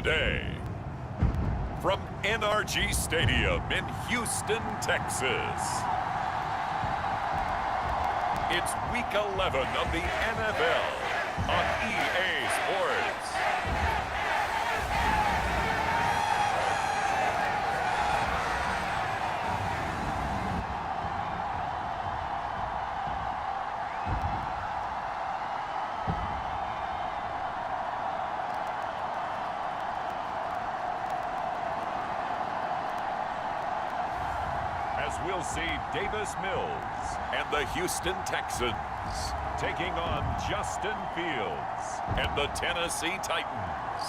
Day. From NRG Stadium in Houston, Texas. It's Week 11 of the NFL on EA Sports. As we'll see Davis Mills and the Houston Texans taking on Justin Fields and the Tennessee Titans.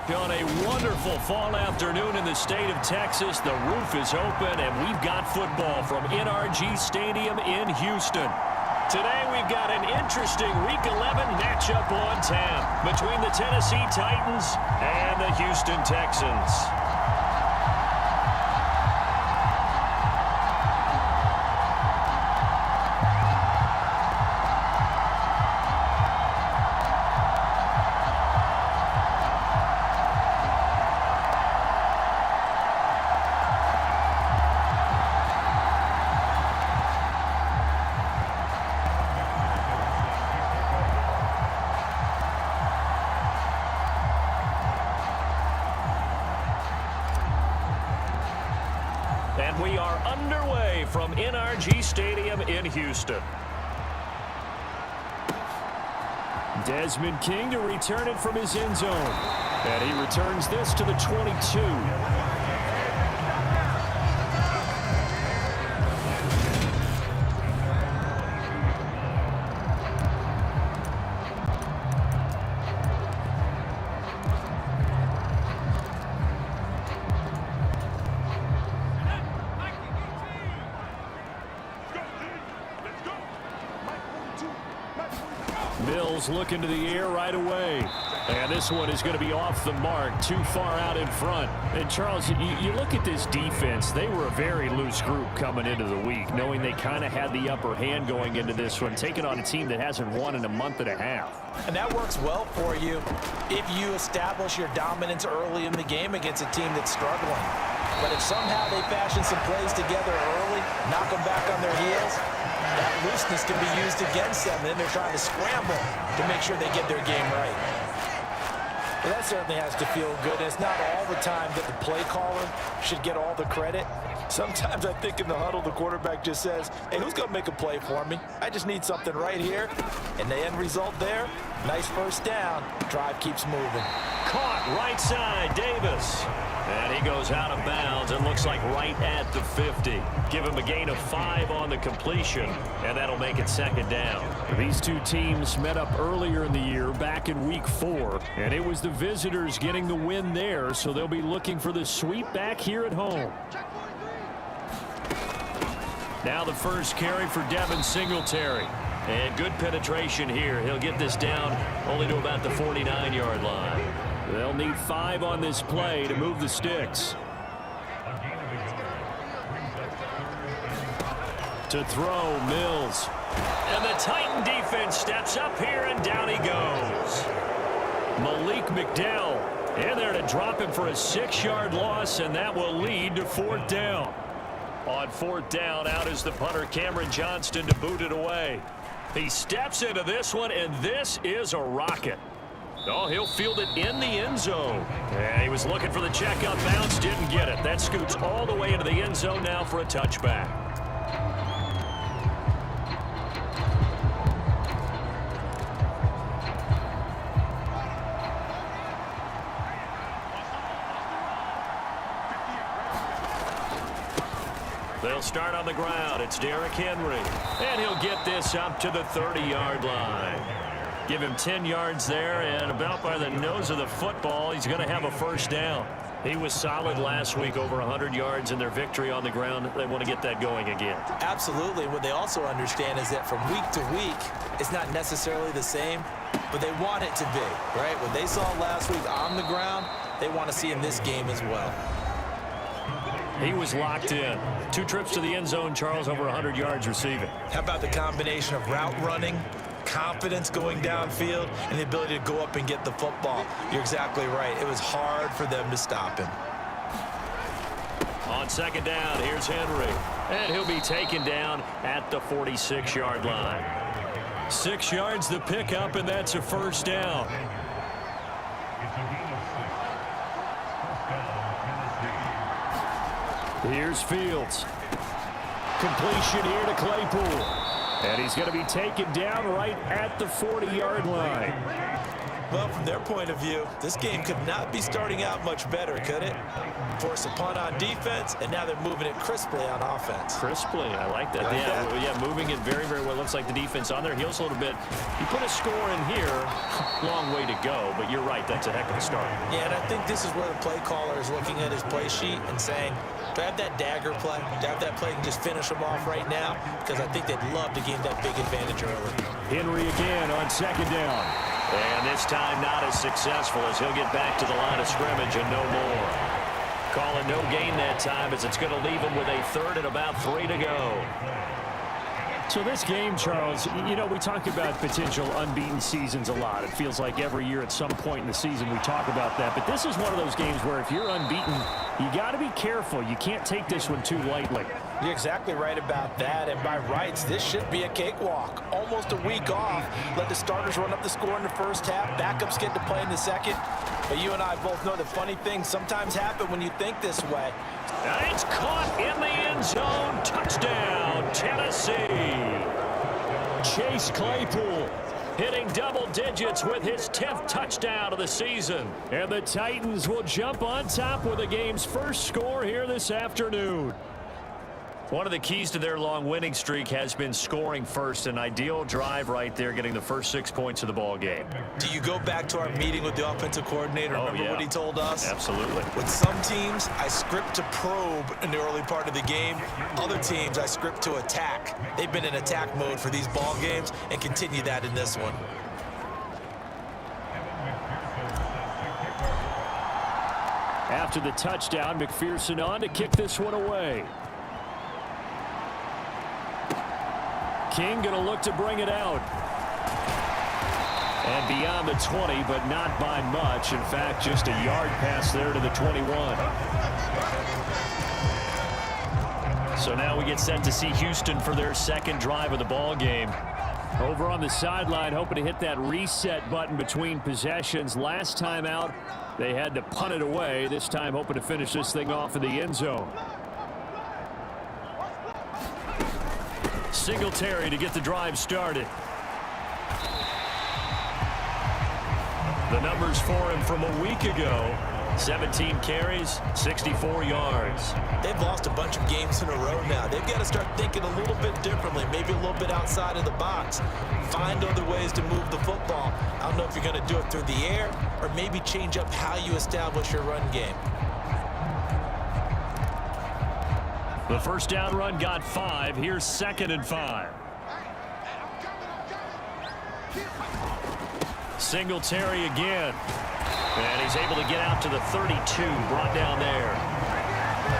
On a wonderful fall afternoon in the state of Texas, the roof is open and we've got football from NRG Stadium in Houston. Today we've got an interesting Week 11 matchup on tap between the Tennessee Titans and the Houston Texans. And we are underway from NRG Stadium in Houston. Desmond King to return it from his end zone. And he returns this to the 22. Mills looking to the air right away. And this one is going to be off the mark, too far out in front. And Charles, you look at this defense, they were a very loose group coming into the week, knowing they kind of had the upper hand going into this one, taking on a team that hasn't won in a month and a half. And that works well for you if you establish your dominance early in the game against a team that's struggling. But if somehow they fashion some plays together early, knock them back on their heels, that looseness can be used against them. Then they're trying to scramble to make sure they get their game right. Well, that certainly has to feel good. And it's not all the time that the play caller should get all the credit. Sometimes I think in the huddle, the quarterback just says, hey, who's going to make a play for me? I just need something right here. And the end result there, nice first down. Drive keeps moving. Caught right side, Davis. And he goes out of bounds and looks like right at the 50. Give him a gain of 5 on the completion, and that'll make it second down. These two teams met up earlier in the year, back in Week 4, and it was the visitors getting the win there, so they'll be looking for the sweep back here at home. Now the first carry for Devin Singletary. And good penetration here. He'll get this down only to about the 49-yard line. They'll need 5 on this play to move the sticks. To throw, Mills. And the Titan defense steps up here, and down he goes. Malik McDowell in there to drop him for a 6-yard loss, and that will lead to 4th down. On 4th down, out is the punter, Cameron Johnston, to boot it away. He steps into this one, and this is a rocket. Oh, he'll field it in the end zone. And he was looking for the check out bounce, didn't get it. That scoots all the way into the end zone now for a touchback. They'll start on the ground. It's Derrick Henry. And he'll get this up to the 30-yard line. Give him 10 yards there, and about by the nose of the football, he's going to have a first down. He was solid last week, over 100 yards in their victory on the ground. They want to get that going again. Absolutely. What they also understand is that from week to week, it's not necessarily the same, but they want it to be, right? What they saw last week on the ground, they want to see in this game as well. He was locked in. 2 trips to the end zone, Charles, over 100 yards receiving. How about the combination of route running, confidence going downfield and the ability to go up and get the football. You're exactly right. It was hard for them to stop him. On second down, here's Henry. And he'll be taken down at the 46-yard line. 6 yards the pickup, and that's a first down. Here's Fields. Completion here to Claypool. And he's going to be taken down right at the 40-yard line. Well, from their point of view, this game could not be starting out much better, could it? Force a punt on defense, and now they're moving it crisply on offense. Crisply, I like that. Yeah, moving it very, very well. Looks like the defense on their heels a little bit. You put a score in here, long way to go, but you're right, that's a heck of a start. Yeah, and I think this is where the play caller is looking at his play sheet and saying, do I have that dagger play? Do I have that play and just finish them off right now? Because I think they'd love to gain that big advantage early. Henry again on second down. And this time not as successful as he'll get back to the line of scrimmage and no more. Calling no gain that time as it's going to leave him with a third and about 3 to go. So this game, Charles, you know, we talk about potential unbeaten seasons a lot. It feels like every year at some point in the season we talk about that. But this is one of those games where if you're unbeaten, you got to be careful. You can't take this one too lightly. You're exactly right about that. And by rights, this should be a cakewalk. Almost a week off. Let the starters run up the score in the first half. Backups get to play in the second. But you and I both know that funny things sometimes happen when you think this way. And it's caught in the end zone. Touchdown, Tennessee. Chase Claypool hitting double digits with his 10th touchdown of the season. And the Titans will jump on top with the game's first score here this afternoon. One of the keys to their long winning streak has been scoring first. An ideal drive right there, getting the first 6 points of the ball game. Do you go back to our meeting with the offensive coordinator? Remember what he told us? Absolutely. With some teams, I script to probe in the early part of the game. Other teams, I script to attack. They've been in attack mode for these ball games and continue that in this one. After the touchdown, McPherson on to kick this one away. King going to look to bring it out. And beyond the 20, but not by much. In fact, just a yard pass there to the 21. So now we get set to see Houston for their second drive of the ball game. Over on the sideline, hoping to hit that reset button between possessions. Last time out, they had to punt it away. This time hoping to finish this thing off in the end zone. Singletary to get the drive started. The numbers for him from a week ago: 17 carries, 64 yards. They've lost a bunch of games in a row now. They've got to start thinking a little bit differently, maybe a little bit outside of the box. Find other ways to move the football. I don't know if you're going to do it through the air or maybe change up how you establish your run game. The first down run got 5. Here's 2nd and 5. Singletary again. And he's able to get out to the 32. Brought down there.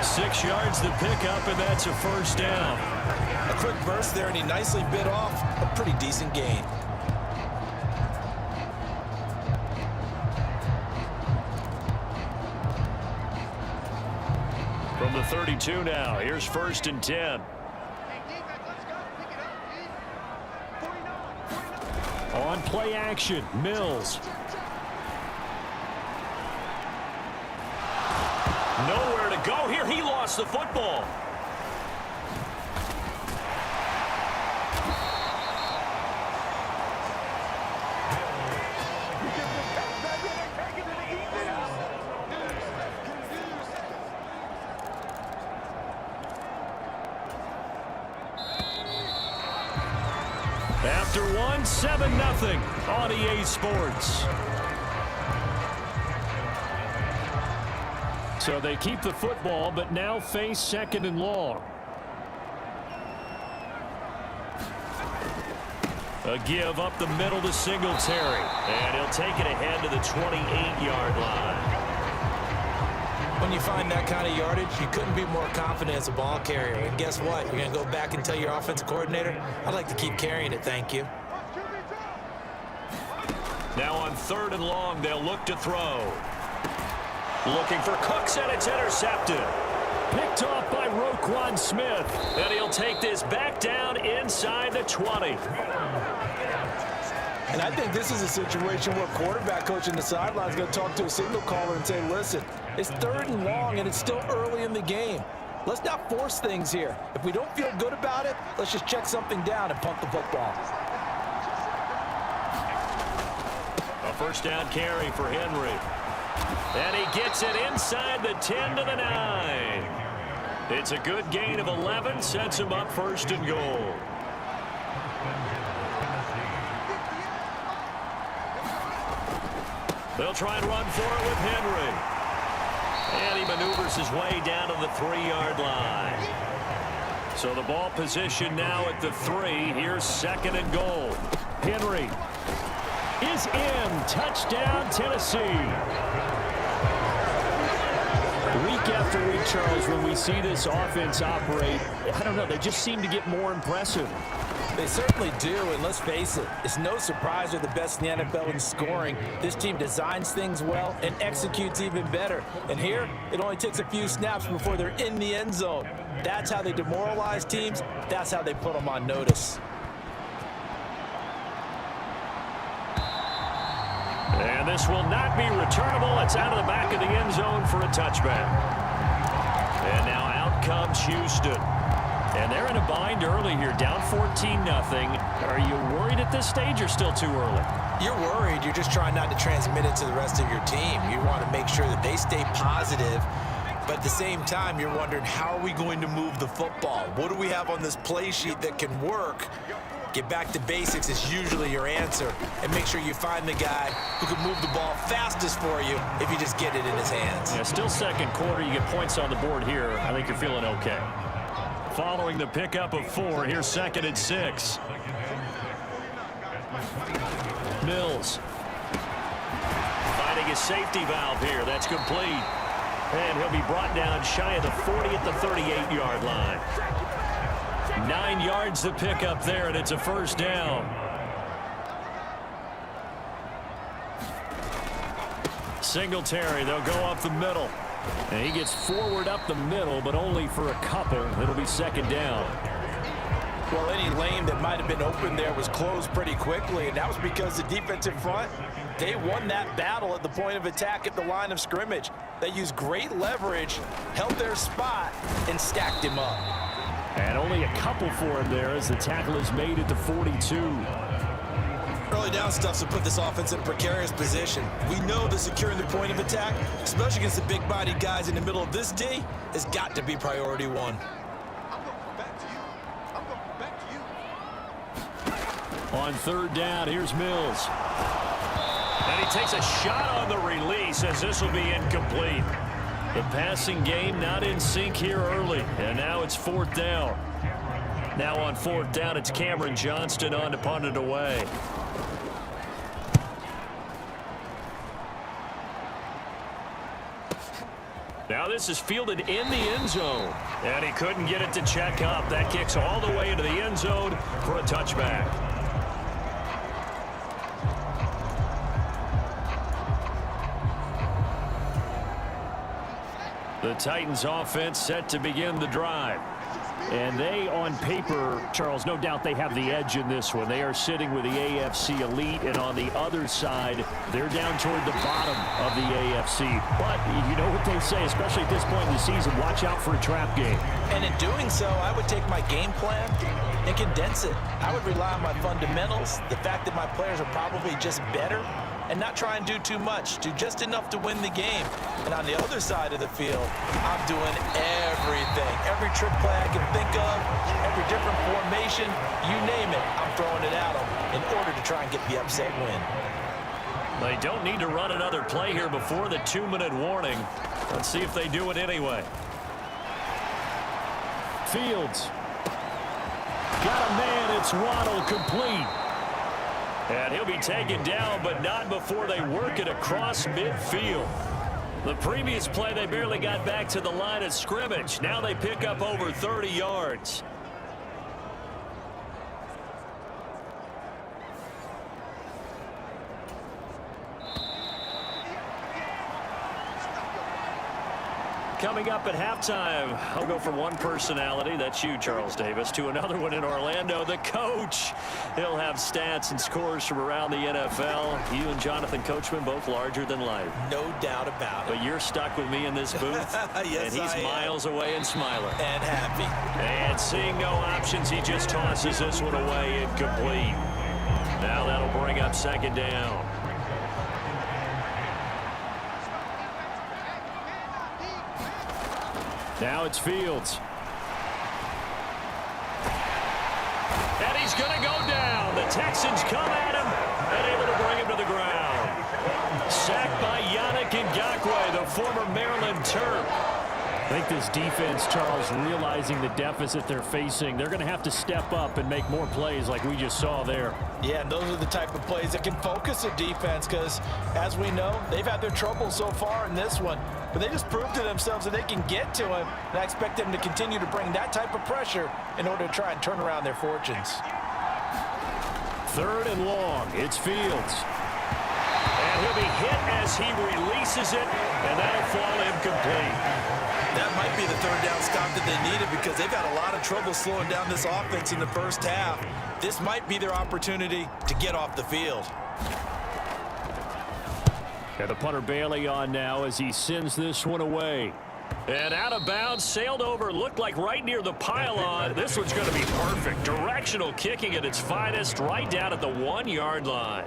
6 yards the pickup, and that's a first down. A quick burst there, and he nicely bit off a pretty decent gain. From the 32 now, here's 1st and 10. On play action, Mills. Nowhere to go here. He lost the football. After one, 7-0 on EA Sports. So they keep the football, but now face 2nd and long. A give up the middle to Singletary. And he'll take it ahead to the 28-yard line. When you find that kind of yardage, you couldn't be more confident as a ball carrier. And guess what? You're going to go back and tell your offensive coordinator, I'd like to keep carrying it, thank you. Now on 3rd and long, they'll look to throw. Looking for Cooks, and it's intercepted. Picked off by Roquan Smith. And he'll take this back down inside the 20. And I think this is a situation where quarterback coach in the sideline is going to talk to a signal caller and say, listen, it's 3rd and long, and it's still early in the game. Let's not force things here. If we don't feel good about it, let's just check something down and punt the football. A 1st down carry for Henry. And he gets it inside the 10 to the 9. It's a good gain of 11, sets him up 1st and goal. They'll try and run for it with Henry. And he maneuvers his way down to the 3-yard line. So the ball position now at the 3. Here's 2nd and goal. Henry is in. Touchdown, Tennessee. Week after week, Charles, when we see this offense operate, I don't know, they just seem to get more impressive. They certainly do, and let's face it, it's no surprise they're the best in the NFL in scoring. This team designs things well and executes even better. And here, it only takes a few snaps before they're in the end zone. That's how they demoralize teams. That's how they put them on notice. And this will not be returnable. It's out of the back of the end zone for a touchback. And now out comes Houston. And they're in a bind early here, down 14-0. Are you worried at this stage or still too early? You're worried. You're just trying not to transmit it to the rest of your team. You want to make sure that they stay positive. But at the same time, you're wondering, how are we going to move the football? What do we have on this play sheet that can work? Get back to basics is usually your answer. And make sure you find the guy who can move the ball fastest for you if you just get it in his hands. Yeah, still 2nd quarter. You get points on the board here. I think you're feeling okay. Following the pickup of 4, here's 2nd and 6. Mills finding his safety valve here. That's complete. And he'll be brought down shy of the 40 at the 38-yard line. 9 yards to pick up there, and it's a 1st down. Singletary, they'll go up the middle. And he gets forward up the middle, but only for a couple. It'll be 2nd down. Well, any lane that might have been open there was closed pretty quickly, and that was because the defensive front, they won that battle at the point of attack at the line of scrimmage. They used great leverage, held their spot, and stacked him up. And only a couple for him there as the tackle is made at the 42. Early down stuff's to put this offense in a precarious position. We know that securing the point of attack, especially against the big-bodied guys in the middle of this D, has got to be priority 1. On 3rd down, here's Mills. And he takes a shot on the release as this will be incomplete. The passing game not in sync here early, and now it's 4th down. Now on 4th down, it's Cameron Johnston on to punt it away. Now this is fielded in the end zone. And he couldn't get it to check up. That kicks all the way into the end zone for a touchback. The Titans offense set to begin the drive. And they, on paper, Charles, no doubt they have the edge in this one. They are sitting with the AFC elite, and on the other side, they're down toward the bottom of the AFC. But you know what they say, especially at this point in the season, watch out for a trap game. And in doing so, I would take my game plan and condense it. I would rely on my fundamentals, the fact that my players are probably just better, and not try and do too much, do just enough to win the game. And on the other side of the field, I'm doing everything. Every trick play I can think of, every different formation, you name it, I'm throwing it at them in order to try and get the upset win. They don't need to run another play here before the 2-minute warning. Let's see if they do it anyway. Fields. Got a man, it's Waddle, complete. And he'll be taken down, but not before they work it across midfield. The previous play, they barely got back to the line of scrimmage. Now they pick up over 30 yards. coming up at halftime, I'll go from one personality, that's you, Charles Davis, to another one in Orlando, the coach. He'll have stats and scores from around the NFL. You and Jonathan Coachman both larger than life. No doubt about it. But you're stuck with me in this booth. Yes, and he's miles away and smiling. And happy. And seeing no options, he just tosses this one away incomplete. Now that'll bring up second down. Now it's Fields. And he's going to go down. The Texans come at him and able to bring him to the ground. Sacked by Yannick Ngakoue, the former Maryland Terp. I think this defense, Charles, realizing the deficit they're facing, they're going to have to step up and make more plays like we just saw there. Yeah, and those are the type of plays that can focus a defense because, as we know, they've had their trouble so far in this one. But they just proved to themselves that they can get to him, and I expect them to continue to bring that type of pressure in order to try and turn around their fortunes. Third and long, it's Fields. And he'll be hit as he releases it, and that'll fall incomplete. That might be the third down stop that they needed because they've had a lot of trouble slowing down this offense in the first half. This might be their opportunity to get off the field. And the punter Bailey on now as he sends this one away. And out of bounds, sailed over, looked like right near the pylon. This one's going to be perfect. Directional kicking at its finest, right down at the 1-yard line.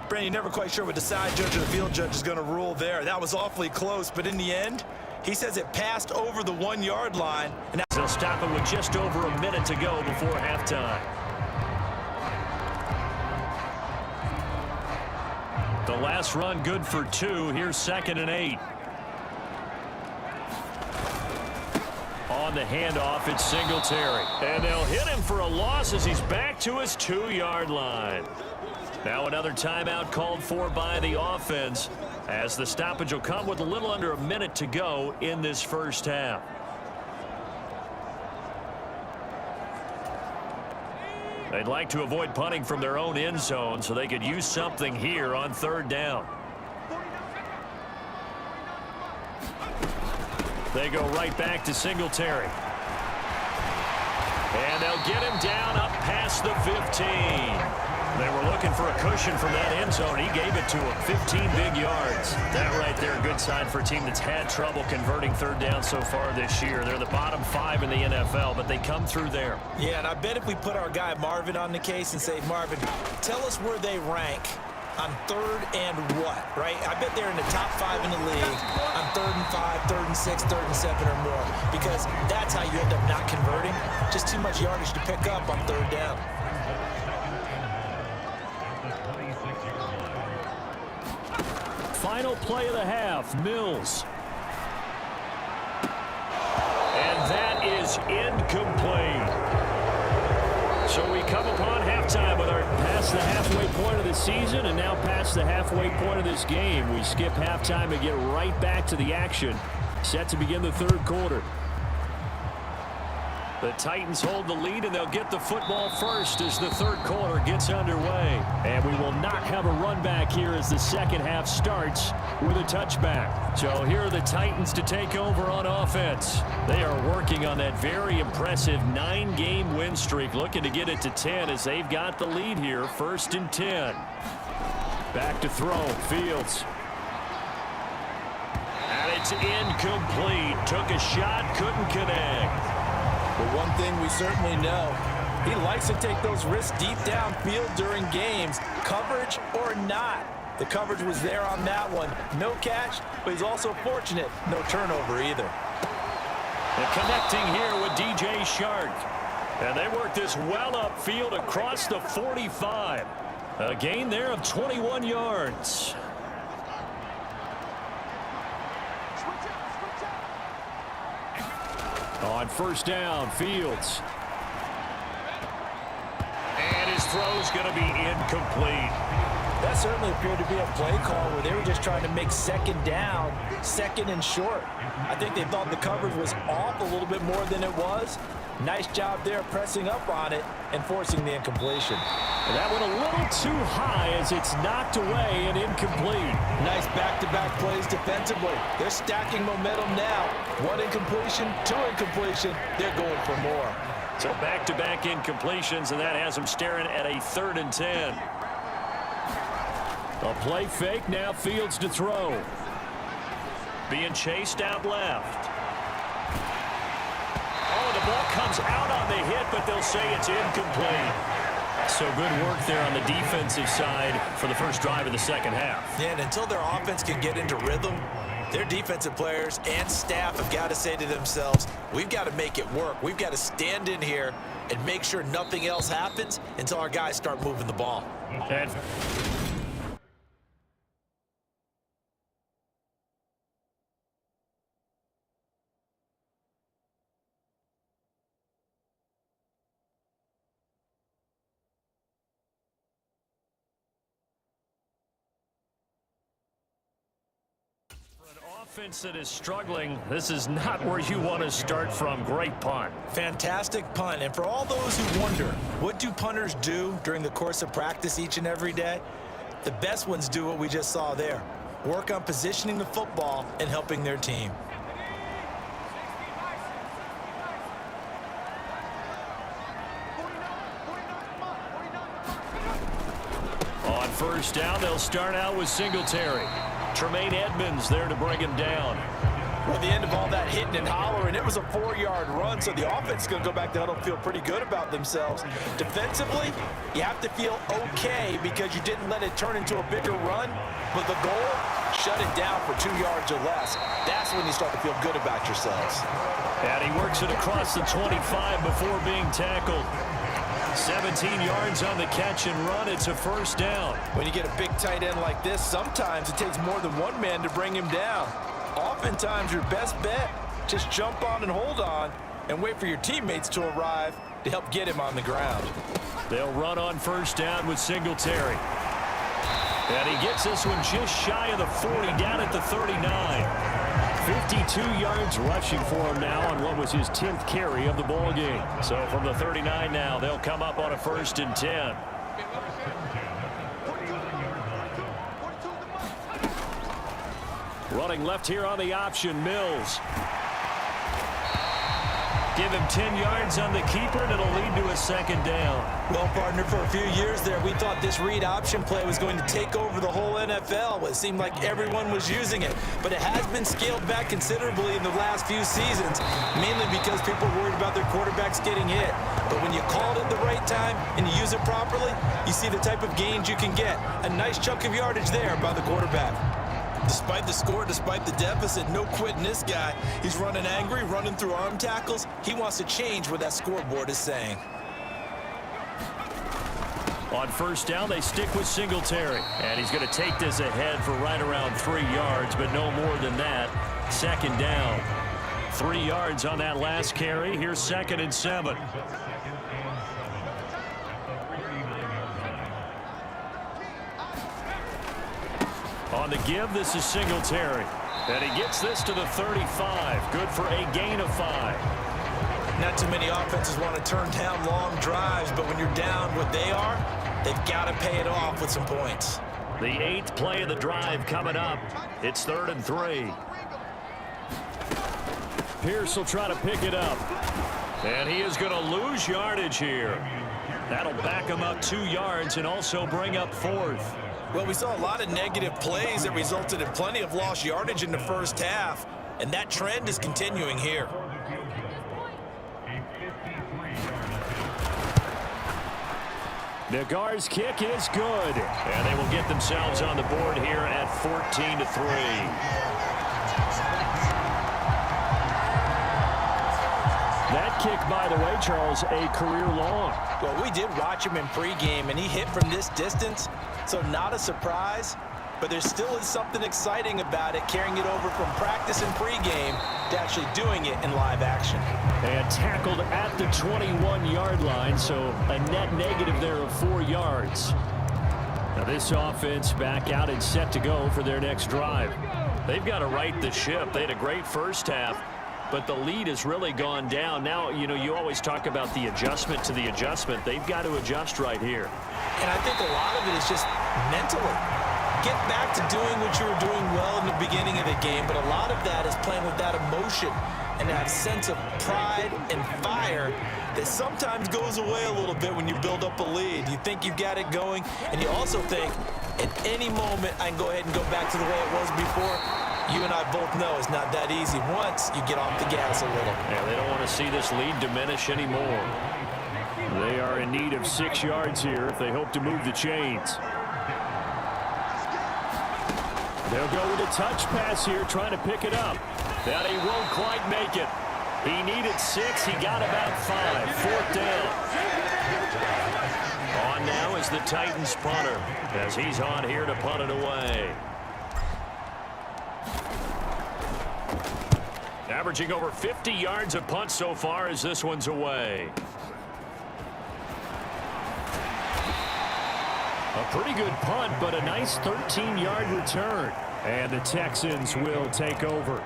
Brandon, you're never quite sure what the side judge or the field judge is going to rule there. That was awfully close, but in the end, he says it passed over the 1-yard line. And they'll stop him with just over a minute to go before halftime. The last run good for 2. Here's 2nd and 8. On the handoff, it's Singletary. And they'll hit him for a loss as he's back to his 2-yard line. Now another timeout called for by the offense as the stoppage will come with a little under a minute to go in this first half. They'd like to avoid punting from their own end zone so they could use something here on 3rd down. They go right back to Singletary. And they'll get him down up past the 15. They were looking for a cushion from that end zone. He gave it to him. 15 big yards. That right there, a good sign for a team that's had trouble converting 3rd down so far this year. They're the bottom 5 in the NFL, but they come through there. Yeah, and I bet if we put our guy Marvin on the case and say, Marvin, tell us where they rank on 3rd and what, right? I bet they're in the top 5 in the league on 3rd and 5, 3rd and 6, 3rd and 7 or more, because that's how you end up not converting. Just too much yardage to pick up on 3rd down. Final play of the half, Mills. And that is incomplete. So we come upon halftime with our past the halfway point of the season and now past the halfway point of this game. We skip halftime and get right back to the action. Set to begin the 3rd quarter. The Titans hold the lead, and they'll get the football first as the 3rd quarter gets underway. And we will not have a run back here as the second half starts with a touchback. So here are the Titans to take over on offense. They are working on that very impressive 9-game win streak, looking to get it to 10 as they've got the lead here, 1st and 10. Back to throw, Fields. And it's incomplete. Took a shot, couldn't connect. But one thing we certainly know, he likes to take those risks deep downfield during games, coverage or not. The coverage was there on that one. No catch, but he's also fortunate. No turnover either. And connecting here with DJ Shark. And they work this well upfield across the 45. A gain there of 21 yards. On 1st down, Fields. And his throw's going to be incomplete. That certainly appeared to be a play call where they were just trying to make 2nd down, 2nd and short. I think they thought the coverage was off a little bit more than it was, Nice job there pressing up on it and forcing the incompletion. And that went a little too high as it's knocked away and incomplete. Nice back-to-back plays defensively. They're stacking momentum now. One incompletion, two incompletion. They're going for more. So back-to-back incompletions, and that has them staring at a 3rd and 10. A play fake, now Fields to throw. Being chased out left. Oh, the ball comes out on the hit, but they'll say it's incomplete. So good work there on the defensive side for the first drive of the second half. Yeah, and until their offense can get into rhythm, their defensive players and staff have got to say to themselves, we've got to make it work. We've got to stand in here and make sure nothing else happens until our guys start moving the ball. And offense that is struggling, this is not where you want to start from. Great punt. Fantastic punt. And for all those who wonder, what do punters do during the course of practice each and every day? The best ones do what we just saw there. Work on positioning the football and helping their team. On first down, they'll start out with Singletary. Tremaine Edmonds there to bring him down. Well, the end of all that hitting and hollering, it was a 4-yard run, so the offense is going to go back to huddle and feel pretty good about themselves. Defensively, you have to feel okay because you didn't let it turn into a bigger run, but the goal, shut it down for 2 yards or less. That's when you start to feel good about yourselves. And he works it across the 25 before being tackled. 17 yards on the catch and run. It's a first down. When you get a big tight end like this, sometimes it takes more than one man to bring him down. Oftentimes, your best bet, just jump on and hold on and wait for your teammates to arrive to help get him on the ground. They'll run on first down with Singletary. And he gets this one just shy of the 40, down at the 39. 52 yards rushing for him now on what was his 10th carry of the ball game. So from the 39 now, they'll come up on a 1st and 10. Running left here on the option, Mills. Give him 10 yards on the keeper, and it'll lead to a 2nd down. Well, partner, for a few years there, we thought this read option play was going to take over the whole NFL. It seemed like everyone was using it, but it has been scaled back considerably in the last few seasons, mainly because people are worried about their quarterbacks getting hit. But when you call it at the right time and you use it properly, you see the type of gains you can get. A nice chunk of yardage there by the quarterback. Despite the score, despite the deficit, no quitting this guy. He's running angry, running through arm tackles. He wants to change what that scoreboard is saying. On first down, they stick with Singletary. And he's going to take this ahead for right around 3 yards, but no more than that. 2nd down. 3 yards on that last carry. Here's 2nd and 7. On the give, this is Singletary. And he gets this to the 35. Good for a gain of 5. Not too many offenses want to turn down long drives, but when you're down what they are, they've got to pay it off with some points. The 8th play of the drive coming up. It's 3rd and 3. Pierce will try to pick it up. And he is going to lose yardage here. That'll back him up 2 yards and also bring up 4th. Well, we saw a lot of negative plays that resulted in plenty of lost yardage in the first half, and that trend is continuing here. Nagar's kick is good, and they will get themselves on the board here at 14-3. That kick, by the way, Charles, a career long. Well, we did watch him in pregame, and he hit from this distance, so not a surprise, but there still is something exciting about it, carrying it over from practice and pregame to actually doing it in live action. And tackled at the 21-yard line, so a net negative there of 4 yards. Now this offense back out and set to go for their next drive. They've got to right the ship. They had a great first half. but the lead has really gone down. Now, you know, you always talk about the adjustment to the adjustment. They've got to adjust right here. And I think a lot of it is just mentally. Get back to doing what you were doing well in the beginning of the game, but a lot of that is playing with that emotion and that sense of pride and fire that sometimes goes away a little bit when you build up a lead. You think you've got it going, and you also think at any moment I can go ahead and go back to the way it was before. You and I both know it's not that easy once you get off the gas a little. Yeah, they don't want to see this lead diminish anymore. They are in need of 6 yards here if they hope to move the chains. They'll go with a touch pass here, trying to pick it up. That he won't quite make it. He needed 6. He got about 5. 4th down. On now is the Titans punter as he's on here to punt it away. Averaging over 50 yards a punt so far as this one's away. A pretty good punt, but a nice 13-yard return. And the Texans will take over.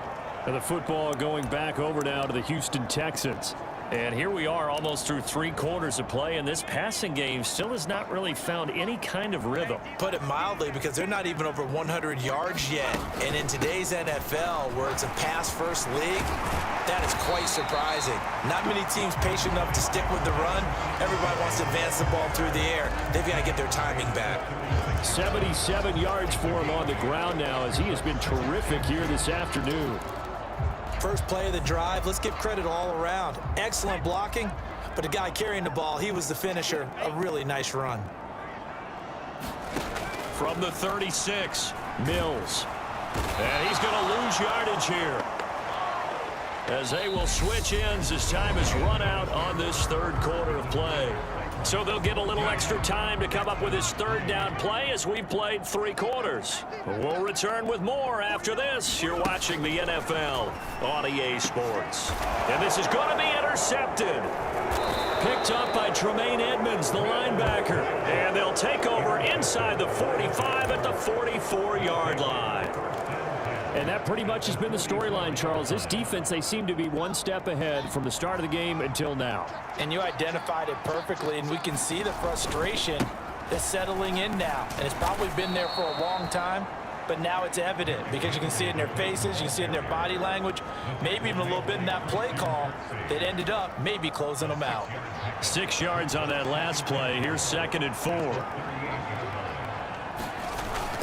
And the football going back over now to the Houston Texans. And here we are almost through 3 quarters of play, and this passing game still has not really found any kind of rhythm. Put it mildly, because they're not even over 100 yards yet. And in today's NFL, where it's a pass-first league, that is quite surprising. Not many teams patient enough to stick with the run. Everybody wants to advance the ball through the air. They've got to get their timing back. 77 yards for him on the ground now, as he has been terrific here this afternoon. First play of the drive, let's give credit all around. Excellent blocking, but the guy carrying the ball, he was the finisher. A really nice run. From the 36, Mills. and he's going to lose yardage here, as they will switch ends as time has run out on this 3rd quarter of play. So they'll get a little extra time to come up with his 3rd down play as we've played 3 quarters. We'll return with more after this. You're watching the NFL on EA Sports. And this is going to be intercepted. Picked up by Tremaine Edmonds, the linebacker. And they'll take over inside the 45 at the 44-yard line. And that pretty much has been the storyline, Charles. This defense, they seem to be one step ahead from the start of the game until now. And you identified it perfectly, and we can see the frustration that's settling in now. And it's probably been there for a long time, but now it's evident because you can see it in their faces, you can see it in their body language, maybe even a little bit in that play call that ended up maybe closing them out. 6 yards on that last play. Here's 2nd and 4.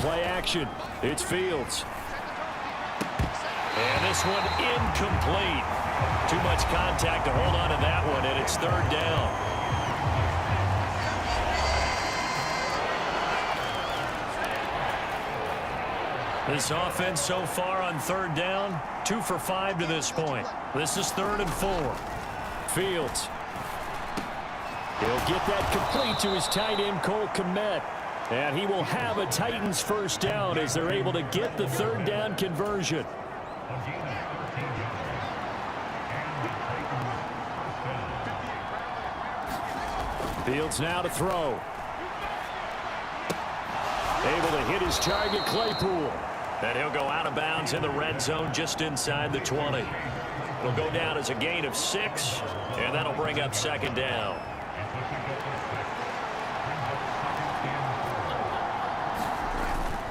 Play action. It's Fields. And this one incomplete. Too much contact to hold on to that one, and it's 3rd down. This offense so far on 3rd down, 2 for 5 to this point. This is 3rd and 4. Fields. He'll get that complete to his tight end, Cole Kmet. And he will have a Titans 1st down as they're able to get the 3rd down conversion. Fields now to throw. Able to hit his target, Claypool. And he'll go out of bounds in the red zone just inside the 20. It'll go down as a gain of 6, and that'll bring up 2nd down.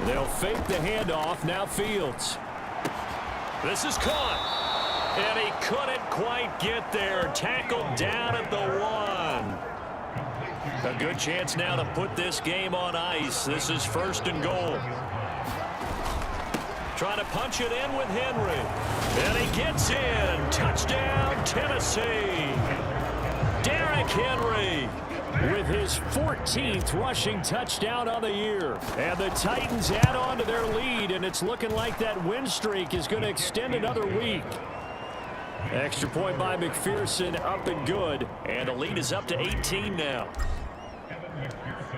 They'll fake the handoff. Now Fields. This is caught. And he couldn't quite get there. Tackled down at the 1. A good chance now to put this game on ice. This is 1st and goal. Trying to punch it in with Henry. And he gets in. Touchdown, Tennessee. Derrick Henry with his 14th rushing touchdown on the year. And the Titans add on to their lead, and it's looking like that win streak is going to extend another week. Extra point by McPherson, up and good. And the lead is up to 18 now.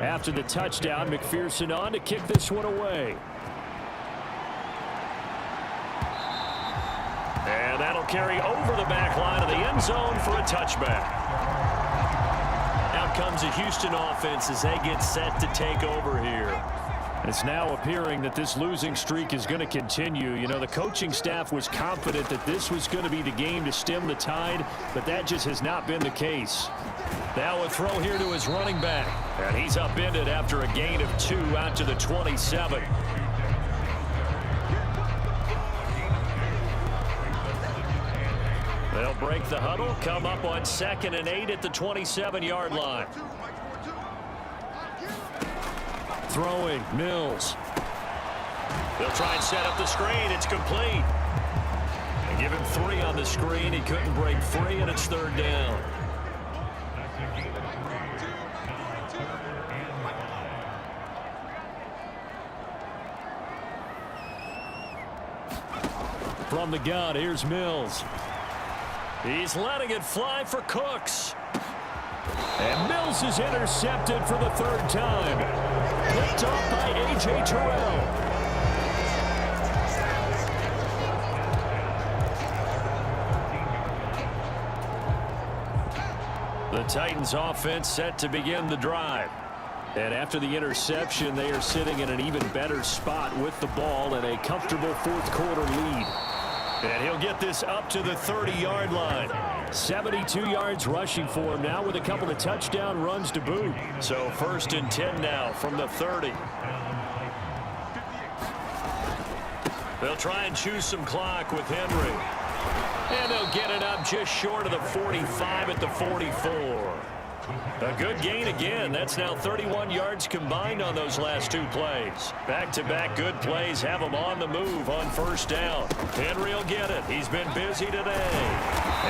After the touchdown, McPherson on to kick this one away. And that'll carry over the back line of the end zone for a touchback. Out comes the Houston offense as they get set to take over here. It's now appearing that this losing streak is going to continue. You know, the coaching staff was confident that this was going to be the game to stem the tide, but that just has not been the case. Now a throw here to his running back, and he's upended after a gain of 2 out to the 27. They'll break the huddle, come up on 2nd and 8 at the 27-yard line. Throwing, Mills. They'll try and set up the screen. It's complete. They give him 3 on the screen. He couldn't break free, and it's 3rd down. From the gun, here's Mills. He's letting it fly for Cooks. And Mills is intercepted for the 3rd time. Picked off by A.J. Terrell. The Titans offense set to begin the drive. And after the interception, they are sitting in an even better spot with the ball and a comfortable 4th quarter lead. And he'll get this up to the 30-yard line. 72 yards rushing for him now with a couple of touchdown runs to boot. So 1st and 10 now from the 30. They'll try and choose some clock with Henry. And they'll get it up just short of the 45 at the 44. A good gain again. That's now 31 yards combined on those last 2 plays. Back-to-back good plays have him on the move on 1st down. Henry will get it. He's been busy today.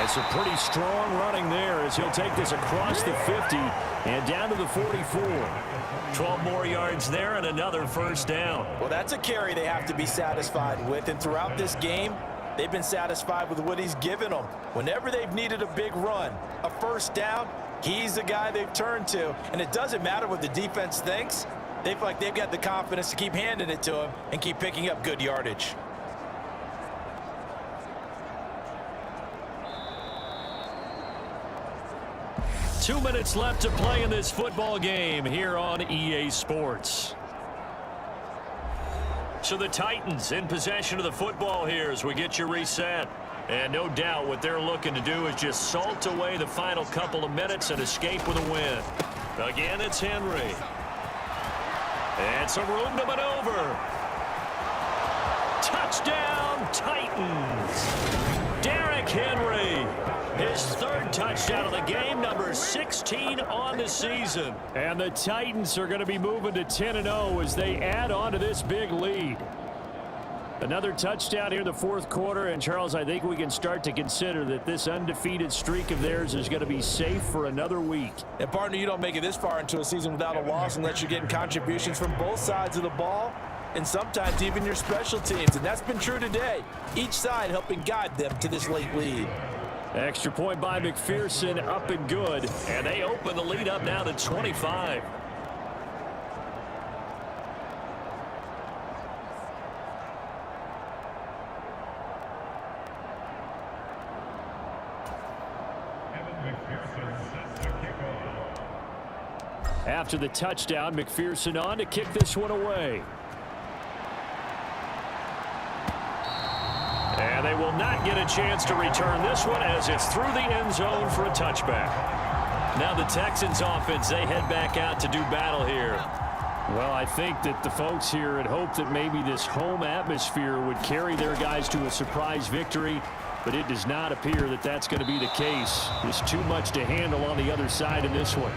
It's a pretty strong running there as he'll take this across the 50 and down to the 44. 12 more yards there and another 1st down. Well, that's a carry they have to be satisfied with. And throughout this game, they've been satisfied with what he's given them. Whenever they've needed a big run, a 1st down, he's the guy they've turned to. And it doesn't matter what the defense thinks. They feel like they've got the confidence to keep handing it to him and keep picking up good yardage. Two minutes left to play in this football game here on EA Sports. So the Titans in possession of the football here as we get you reset. And no doubt what they're looking to do is just salt away the final couple of minutes and escape with a win. Again, it's Henry. And some room to maneuver. Touchdown, Titans. Derrick Henry. His 3rd touchdown of the game, number 16 on the season. And the Titans are going to be moving to 10-0 as they add on to this big lead. Another touchdown here in the 4th quarter. And, Charles, I think we can start to consider that this undefeated streak of theirs is going to be safe for another week. And, partner, you don't make it this far into a season without a loss unless you're getting contributions from both sides of the ball and sometimes even your special teams. And that's been true today. Each side helping guide them to this late lead. Extra point by McPherson, up and good. And they open the lead up now to 25. After the touchdown, McPherson on to kick this one away. And they will not get a chance to return this one as it's through the end zone for a touchback. Now the Texans offense, they head back out to do battle here. Well, I think that the folks here had hoped that maybe this home atmosphere would carry their guys to a surprise victory, but it does not appear that that's going to be the case. There's too much to handle on the other side in this one.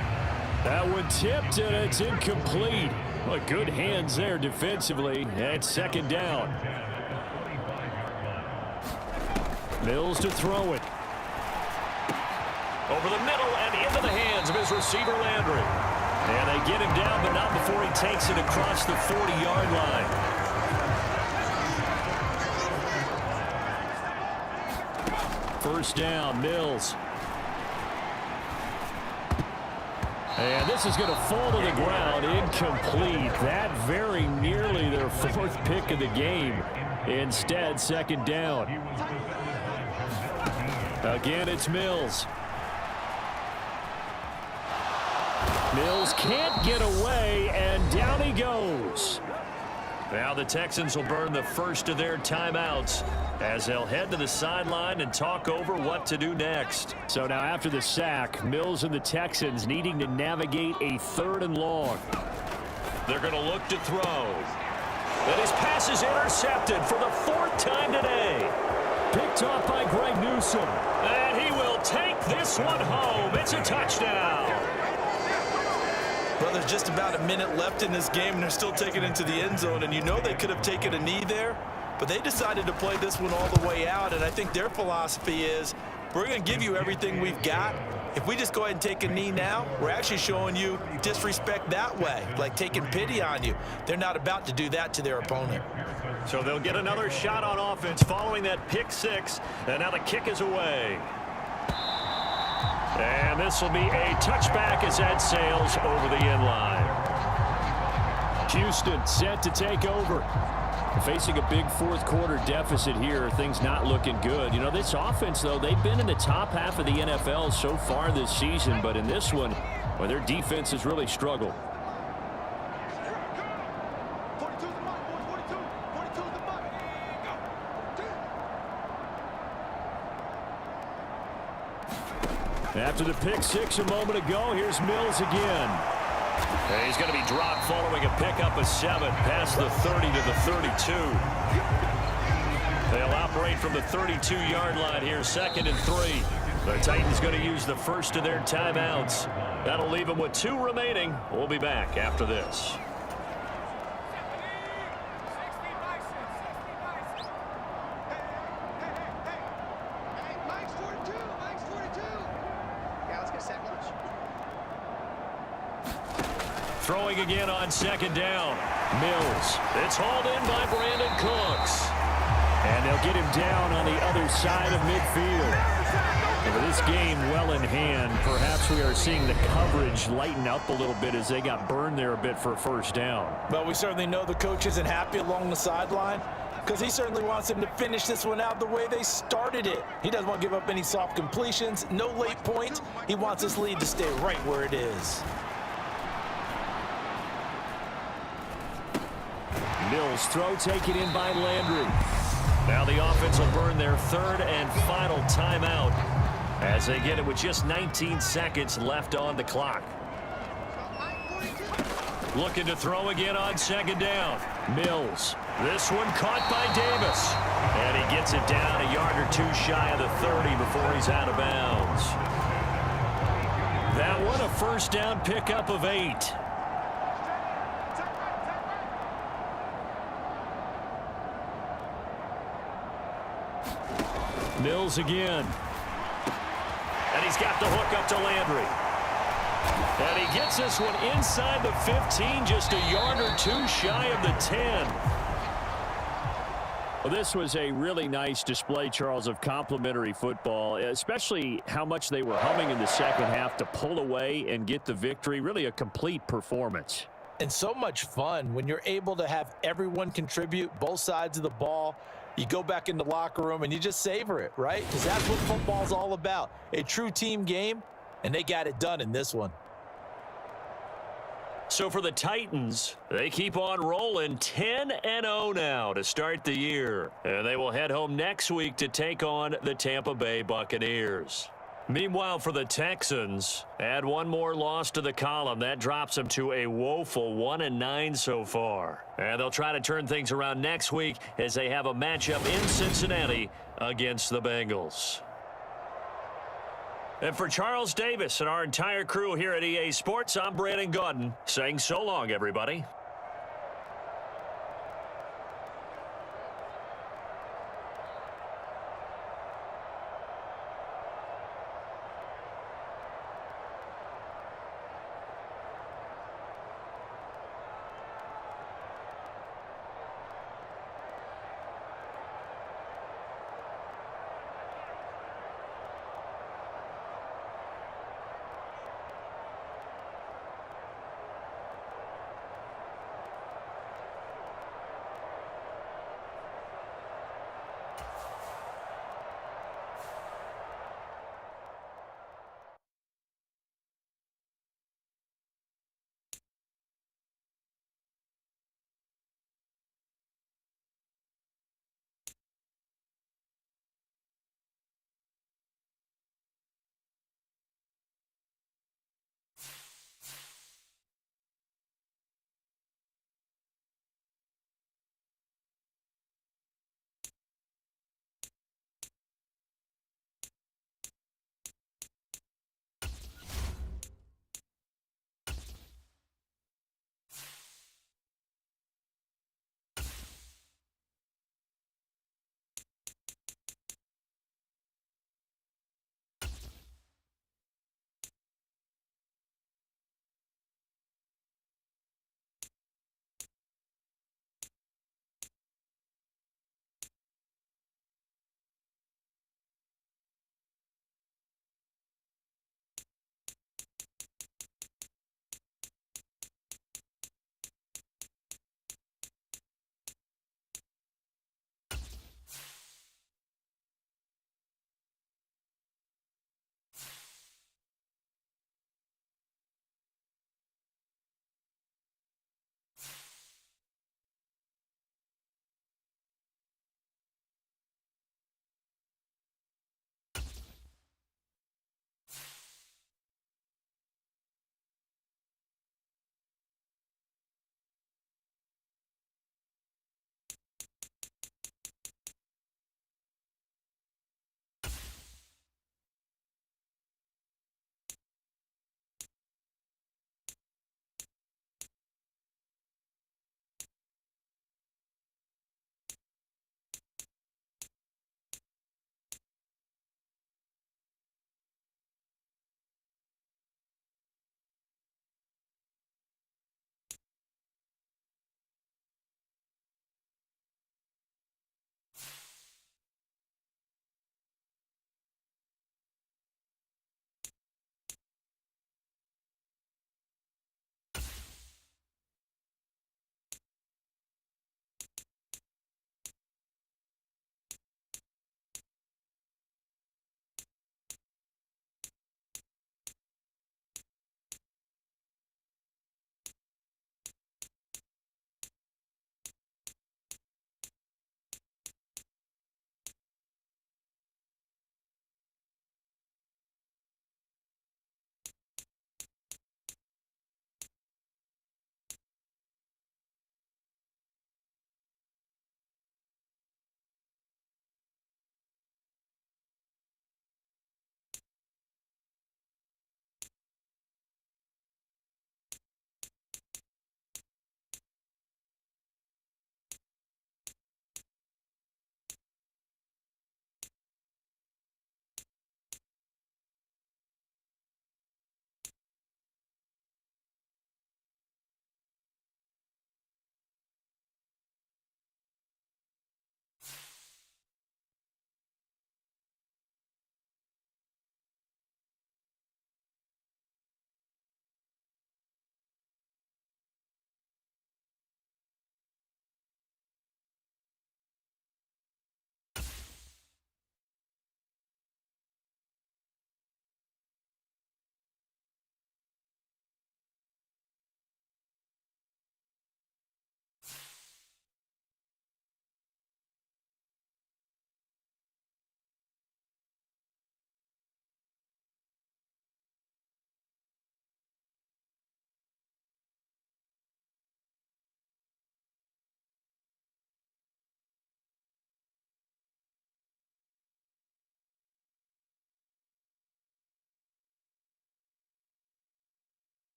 That one tipped and it's incomplete. Well, good hands there defensively. And 2nd down. Mills to throw it. Over the middle and into the hands of his receiver Landry. And they get him down, but not before he takes it across the 40-yard line. First down, Mills. And this is going to fall to the ground, incomplete. That very nearly their 4th pick of the game. Instead, 2nd down. Again, it's Mills. Mills can't get away, and down he goes. Now the Texans will burn the first of their timeouts as they'll head to the sideline and talk over what to do next. So now after the sack, Mills and the Texans needing to navigate a 3rd and long. They're going to look to throw. And his pass is intercepted for the 4th time today. Picked off by Greg Newsome. And he will take this one home. It's a touchdown. Well, there's just about a minute left in this game, and they're still taking it into the end zone. And you know they could have taken a knee there, but they decided to play this one all the way out. And I think their philosophy is, we're going to give you everything we've got. If we just go ahead and take a knee now, we're actually showing you disrespect that way, like taking pity on you. They're not about to do that to their opponent. So they'll get another shot on offense following that pick 6. And now the kick is away. And this will be a touchback as that sails over the end line. Houston set to take over. Facing a big 4th quarter deficit here. Things not looking good. You know, this offense, though, they've been in the top half of the NFL so far this season. But in this one, well, their defense has really struggled. After the pick 6 a moment ago, here's Mills again. And he's going to be dropped following a pickup of 7 past the 30 to the 32. They'll operate from the 32-yard line here, 2nd and 3. The Titans going to use the first of their timeouts. That'll leave them with 2 remaining. We'll be back after this. Throwing again on 2nd down. Mills. It's hauled in by Brandon Cooks. And they'll get him down on the other side of midfield. And with this game well in hand, perhaps we are seeing the coverage lighten up a little bit as they got burned there a bit for a 1st down. But we certainly know the coach isn't happy along the sideline, because he certainly wants them to finish this one out the way they started it. He doesn't want to give up any soft completions, no late points. He wants this lead to stay right where it is. Mills throw taken in by Landry. Now the offense will burn their 3rd and final timeout as they get it with just 19 seconds left on the clock. Looking to throw again on 2nd down. Mills. This one caught by Davis. And he gets it down a yard or 2 shy of the 30 before he's out of bounds. That one a 1st down pickup of 8. Mills again. And he's got the hook up to Landry. And he gets this one inside the 15, just a yard or 2 shy of the 10. Well, this was a really nice display, Charles, of complimentary football, especially how much they were humming in the 2nd half to pull away and get the victory. Really a complete performance. And so much fun when you're able to have everyone contribute, both sides of the ball. You go back in the locker room and you just savor it, right? Because that's what football's all about. A true team game, and they got it done in this one. So for the Titans, they keep on rolling 10-0 now to start the year. And they will head home next week to take on the Tampa Bay Buccaneers. Meanwhile, for the Texans, add one more loss to the column. That drops them to a woeful 1-9 so far. And they'll try to turn things around next week as they have a matchup in Cincinnati against the Bengals. And for Charles Davis and our entire crew here at EA Sports, I'm Brandon Gaudin saying so long, everybody.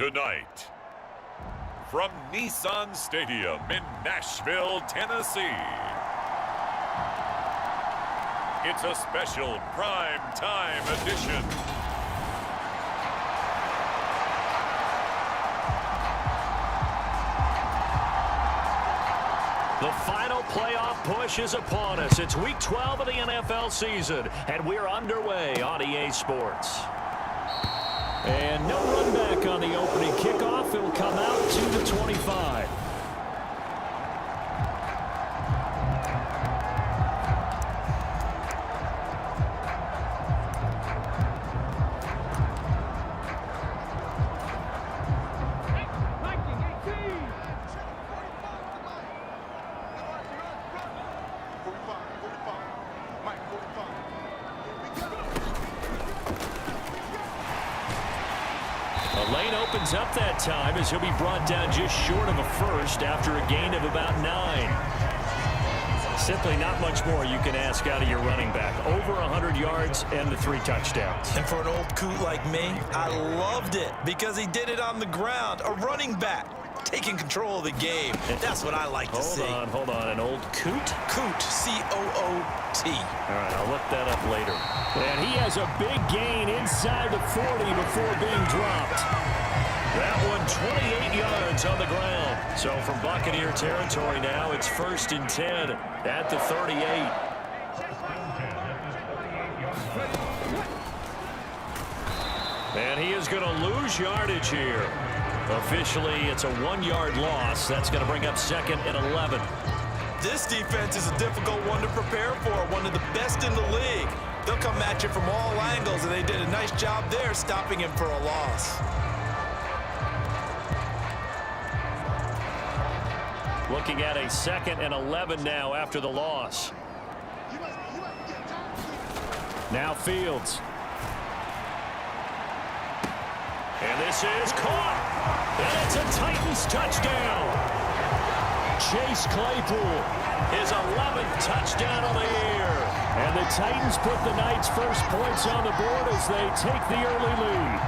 Tonight, from Nissan Stadium in Nashville, Tennessee, it's a special prime time edition. The final playoff push is upon us. It's week 12 of the NFL season, and we're underway on EA Sports. And no run back on the opening kickoff. It'll come out to the 25. Lane opens up that time as he'll be brought down just short of a first after a gain of about 9. Simply not much more you can ask out of your running back. Over 100 yards and the 3 touchdowns. And for an old coot like me, I loved it because he did it on the ground. A running back taking control of the game. That's what I like to see. Hold on. An old coot? Coot, C-O-O-T. All right, I'll look that up later. And he has a big gain inside the 40 before being dropped. That one 28 yards on the ground. So from Buccaneer territory now, it's 1st and 10 at the 38. And he is going to lose yardage here. Officially, it's a 1-yard loss. That's going to bring up 2nd and 11. This defense is a difficult one to prepare for, one of the best in the league. They'll come at you from all angles, and they did a nice job there stopping him for a loss. Looking at a 2nd and 11 now after the loss. Now Fields. And this is caught. And it's a Titans touchdown. Chase Claypool, his 11th touchdown of the year. And the Titans put the Knights' first points on the board as they take the early lead.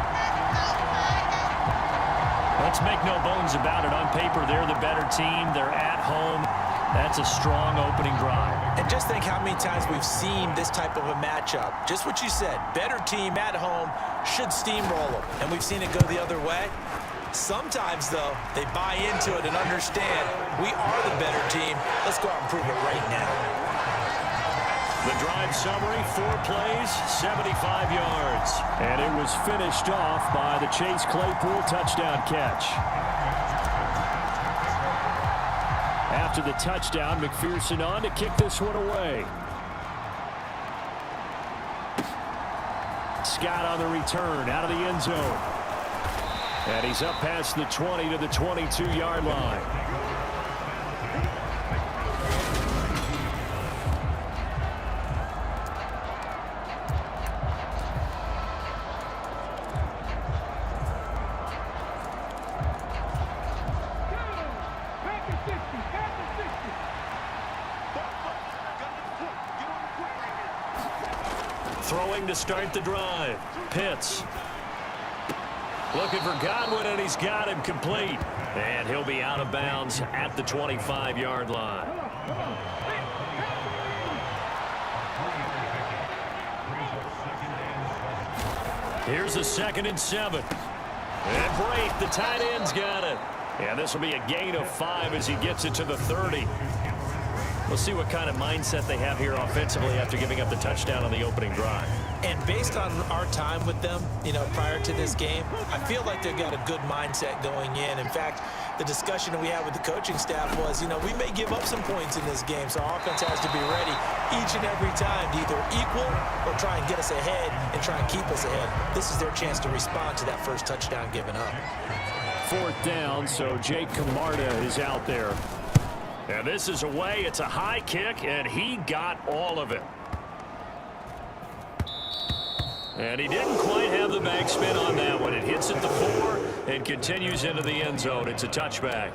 Let's make no bones about it. On paper, they're the better team. They're at home. That's a strong opening drive. And just think how many times we've seen this type of a matchup. Just what you said, better team at home should steamroll them. And we've seen it go the other way. Sometimes, though, they buy into it and understand we are the better team. Let's go out and prove it right now. The drive summary, 4 plays, 75 yards. And it was finished off by the Chase Claypool touchdown catch. After the touchdown, McPherson on to kick this one away. Scott on the return, out of the end zone. And he's up past the 20 to the 22-yard line. Throwing to start the drive. Pitts. Looking for Godwin, and he's got him complete. And he'll be out of bounds at the 25-yard line. Here's a 2nd and 7. And Brate, the tight end's got it. And this will be a gain of 5 as he gets it to the 30. We'll see what kind of mindset they have here offensively after giving up the touchdown on the opening drive. And based on our time with them, prior to this game, I feel like they've got a good mindset going in. In fact, the discussion that we had with the coaching staff was, we may give up some points in this game, so our offense has to be ready each and every time to either equal or try and get us ahead and try and keep us ahead. This is their chance to respond to that first touchdown given up. 4th down, so Jake Camarda is out there. And this is away. It's a high kick, and he got all of it. And he didn't quite have the backspin on that one. It hits at the 4 and continues into the end zone. It's a touchback.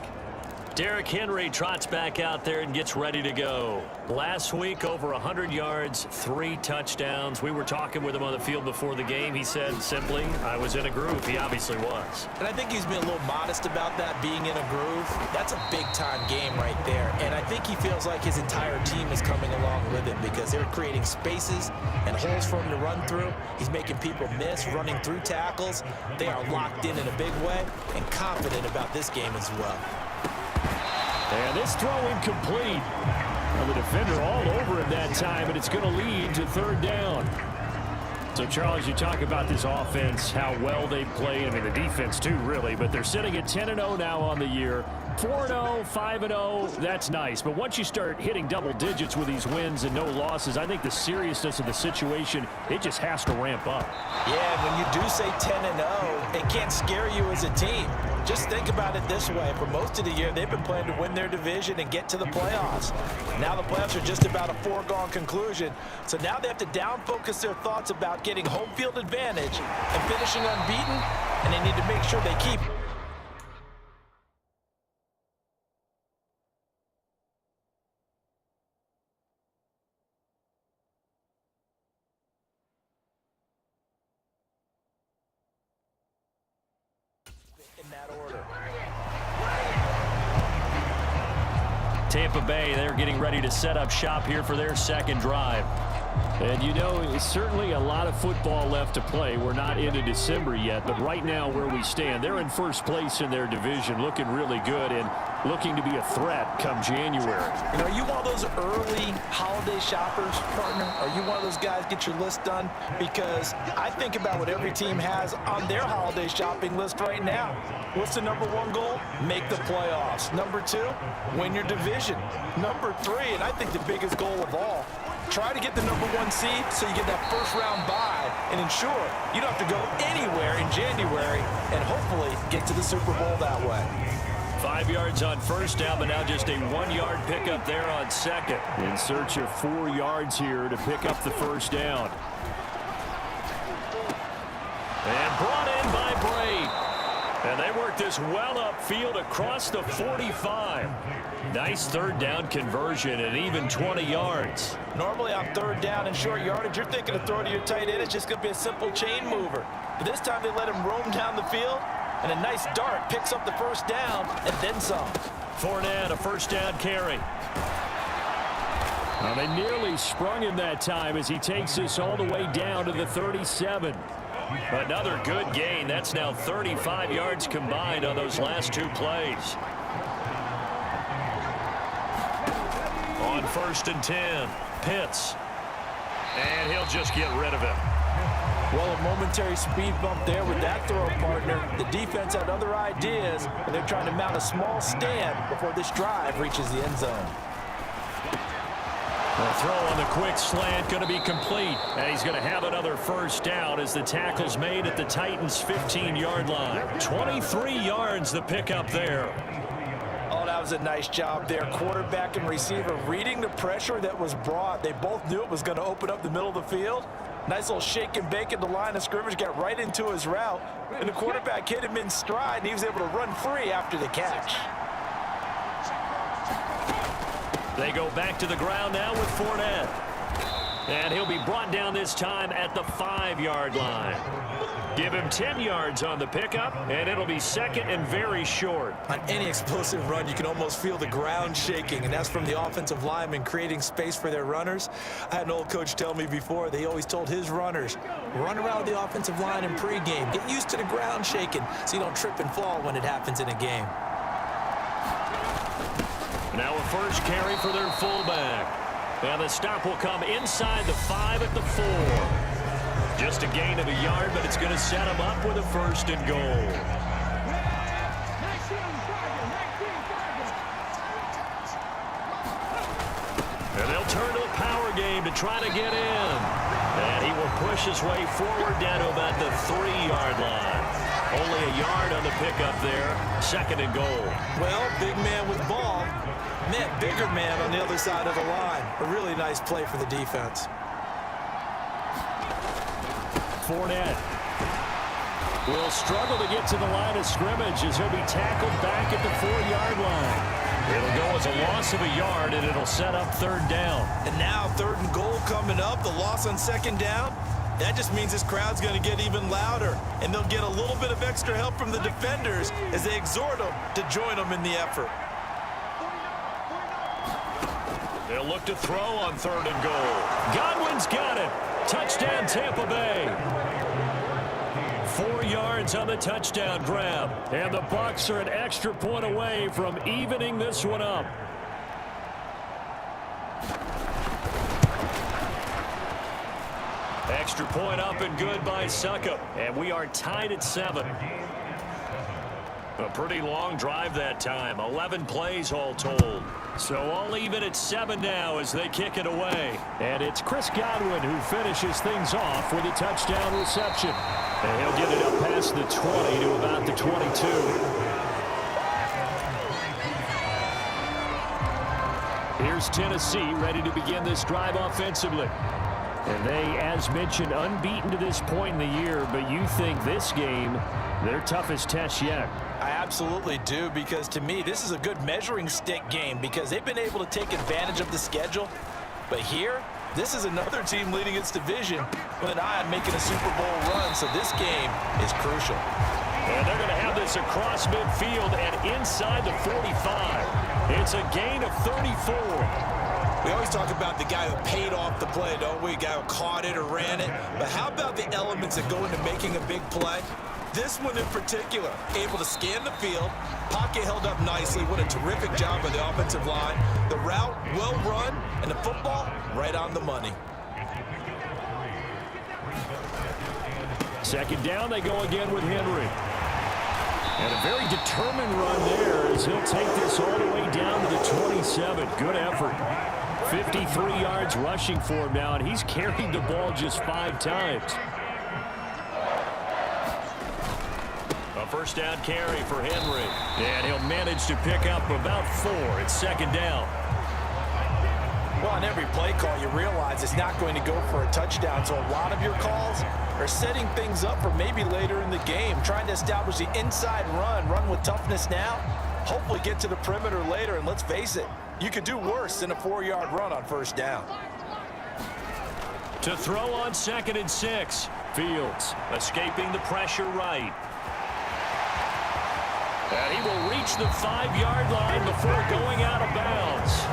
Derrick Henry trots back out there and gets ready to go. Last week, over 100 yards, 3 touchdowns. We were talking with him on the field before the game. He said simply, I was in a groove. He obviously was. And I think he's been a little modest about that, being in a groove. That's a big-time game right there. And I think he feels like his entire team is coming along with him because they're creating spaces and holes for him to run through. He's making people miss, running through tackles. They are locked in a big way and confident about this game as well. And this throw incomplete. Well, the defender all over him that time, and it's going to lead to 3rd down. So, Charles, you talk about this offense, how well they played. I mean, the defense, too, really. But they're sitting at 10-0 now on the year. 4-0, 5-0, that's nice. But once you start hitting double digits with these wins and no losses, I think the seriousness of the situation, it just has to ramp up. Yeah, when you do say 10-0, it can't scare you as a team. Just think about it this way. For most of the year, they've been playing to win their division and get to the playoffs. Now the playoffs are just about a foregone conclusion. So now they have to down-focus their thoughts about getting home field advantage and finishing unbeaten, and they need to make sure they keep in that order. Tampa Bay, they're getting ready to set up shop here for their 2nd drive. And you know, it's certainly a lot of football left to play. We're not into December yet, but right now where we stand, they're in 1st place in their division, looking really good and looking to be a threat come January. You know, are you one of those early holiday shoppers, partner? Are you one of those guys get your list done? Because I think about what every team has on their holiday shopping list right now. What's the #1 goal? Make the playoffs. #2, win your division. #3, and I think the biggest goal of all, try to get the #1 seed so you get that 1st round bye and ensure you don't have to go anywhere in January and hopefully get to the Super Bowl that way. 5 yards on 1st down, but now just a 1-yard pickup there on 2nd. In search of 4 yards here to pick up the 1st down. And brought in by Braid. And they work this well upfield across the 45. Nice 3rd down conversion and even 20 yards. Normally on 3rd down and short yardage, you're thinking of throw to your tight end. It's just going to be a simple chain mover. But this time they let him roam down the field, and a nice dart picks up the 1st down and then some. Fournette, a 1st down carry. Well, they nearly sprung him that time as he takes this all the way down to the 37. Another good gain. That's now 35 yards combined on those last 2 plays. On 1st and 10, Pitts. And he'll just get rid of it. Well, a momentary speed bump there with that throw, partner. The defense had other ideas, and they're trying to mount a small stand before this drive reaches the end zone. The throw on the quick slant going to be complete. And he's going to have another 1st down as the tackle's made at the Titans' 15-yard line. 23 yards the pickup there. Oh, that was a nice job there. Quarterback and receiver reading the pressure that was brought. They both knew it was going to open up the middle of the field. Nice little shake and bake at the line of scrimmage, got right into his route. And the quarterback hit him in stride, and he was able to run free after the catch. They go back to the ground now with Fournette. And he'll be brought down this time at the 5-yard line. Give him 10 yards on the pickup, and it'll be 2nd and very short. On any explosive run, you can almost feel the ground shaking, and that's from the offensive linemen creating space for their runners. I had an old coach tell me before, they always told his runners, run around the offensive line in pregame. Get used to the ground shaking so you don't trip and fall when it happens in a game. Now a 1st carry for their fullback. And the stop will come inside the 5 at the 4. Just a gain of a yard, but it's going to set them up with a 1st and goal. And they'll turn to the power game to try to get in. And he will push his way forward down to about the 3-yard line. Only a yard on the pickup there. 2nd and goal. Well, big man with ball. Man, bigger man on the other side of the line. A really nice play for the defense. Fournette will struggle to get to the line of scrimmage as he'll be tackled back at the 4-yard line. It'll go as a loss of a yard, and it'll set up third down. And now 3rd and goal coming up, the loss on 2nd down. That just means this crowd's going to get even louder, and they'll get a little bit of extra help from the defenders as they exhort them to join them in the effort. They'll look to throw on 3rd and goal. Godwin's got it. Touchdown, Tampa Bay. 4 yards on the touchdown grab. And the Bucs are an extra point away from evening this one up. Extra point up and good by Succop. And we are tied at 7. A pretty long drive that time. 11 plays all told. So all even at 7 now as they kick it away. And it's Chris Godwin who finishes things off with a touchdown reception. And he'll get it up past the 20 to about the 22. Here's Tennessee ready to begin this drive offensively. And they, as mentioned, unbeaten to this point in the year, but you think this game, their toughest test yet. I absolutely do, because to me, this is a good measuring stick game because they've been able to take advantage of the schedule. But here, this is another team leading its division with an eye on making a Super Bowl run, so this game is crucial. And they're going to have this across midfield and inside the 45. It's a gain of 34. We always talk about the guy who paid off the play, don't we? The guy who caught it or ran it. But how about the elements that go into making a big play? This one in particular, able to scan the field, pocket held up nicely. What a terrific job by the offensive line. The route, well run, and the football, right on the money. 2nd down, they go again with Henry. And a very determined run there as he'll take this all the way down to the 27. Good effort. 53 yards rushing for him now, and he's carried the ball just 5 times. A 1st down carry for Henry. And he'll manage to pick up about 4 at 2nd down. Well, on every play call, you realize it's not going to go for a touchdown, so a lot of your calls are setting things up for maybe later in the game, trying to establish the inside run with toughness now, hopefully get to the perimeter later, and let's face it, you could do worse than a 4-yard run on 1st down. To throw on 2nd and 6. Fields escaping the pressure right. And he will reach the 5-yard line before going out of bounds.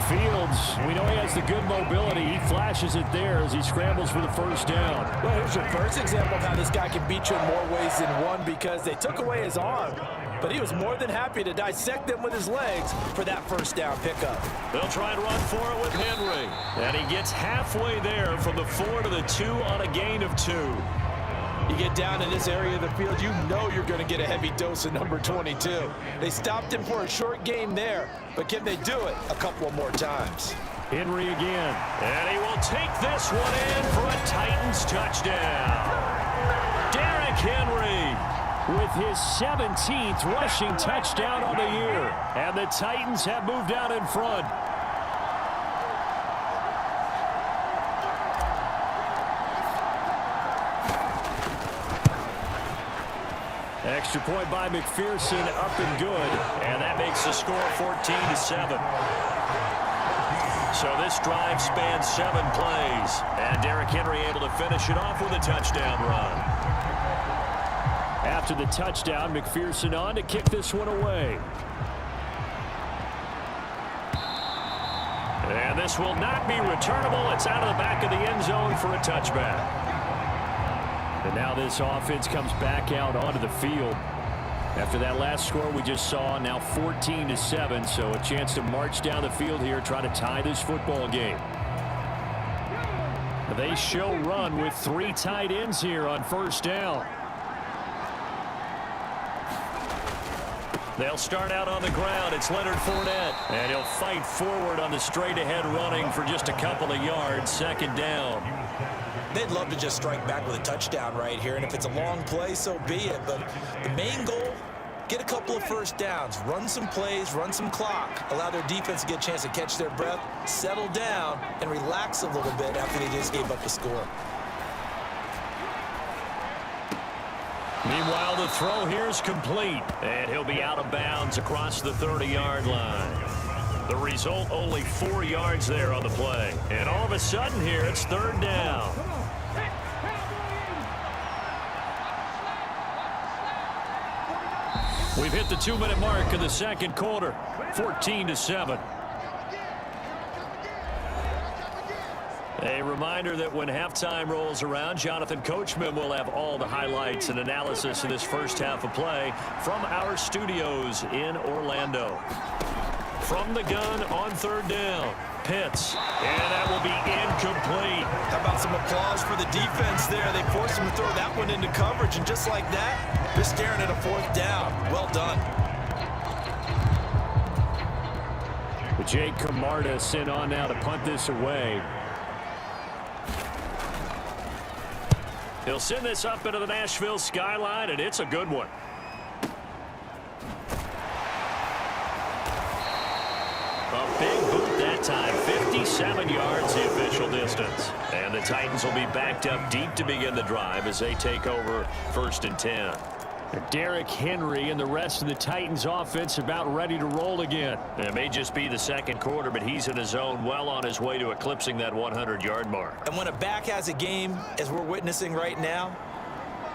Fields, we know he has the good mobility. He flashes it there as he scrambles for the 1st down. Well, here's your first example of how this guy can beat you in more ways than one, because they took away his arm, but he was more than happy to dissect them with his legs for that 1st down pickup. They'll try and run for it with Henry. And he gets halfway there from the 4 to the 2 on a gain of 2. You get down in this area of the field, you know you're going to get a heavy dose of number 22. They stopped him for a short gain there, but can they do it a couple more times? Henry again. And he will take this one in for a Titans touchdown. Derrick Henry with his 17th rushing touchdown on the year. And the Titans have moved out in front. Extra point by McPherson, up and good. And that makes the score 14-7. So this drive spans 7 plays. And Derrick Henry able to finish it off with a touchdown run. After the touchdown, McPherson on to kick this one away. And this will not be returnable. It's out of the back of the end zone for a touchback. And now this offense comes back out onto the field. After that last score we just saw, now 14-7, so a chance to march down the field here, try to tie this football game. They show run with 3 tight ends here on 1st down. They'll start out on the ground. It's Leonard Fournette. And he'll fight forward on the straight-ahead running for just a couple of yards. 2nd down. They'd love to just strike back with a touchdown right here, and if it's a long play, so be it. But the main goal, get a couple of 1st downs, run some plays, run some clock, allow their defense to get a chance to catch their breath, settle down, and relax a little bit after they just gave up the score. Meanwhile, the throw here is complete, and he'll be out of bounds across the 30-yard line. The result, only 4 yards there on the play. And all of a sudden here, it's third down. We've hit the 2-minute mark of the second quarter, 14-7. A reminder that when halftime rolls around, Jonathan Coachman will have all the highlights and analysis of this first half of play from our studios in Orlando. From the gun on third down, Pitts, and that will be incomplete. How about some applause for the defense there? They forced him to throw that one into coverage, and just like that, they're staring at a fourth down. Well done. But Jake Camarda sent on now to punt this away. He'll send this up into the Nashville skyline, and it's a good one. A big boot that time, 57 yards the official distance. And the Titans will be backed up deep to begin the drive as they take over 1st and 10. Derrick Henry and the rest of the Titans offense about ready to roll again. It may just be the second quarter, but he's in his zone, well on his way to eclipsing that 100-yard mark. And when a back has a game, as we're witnessing right now,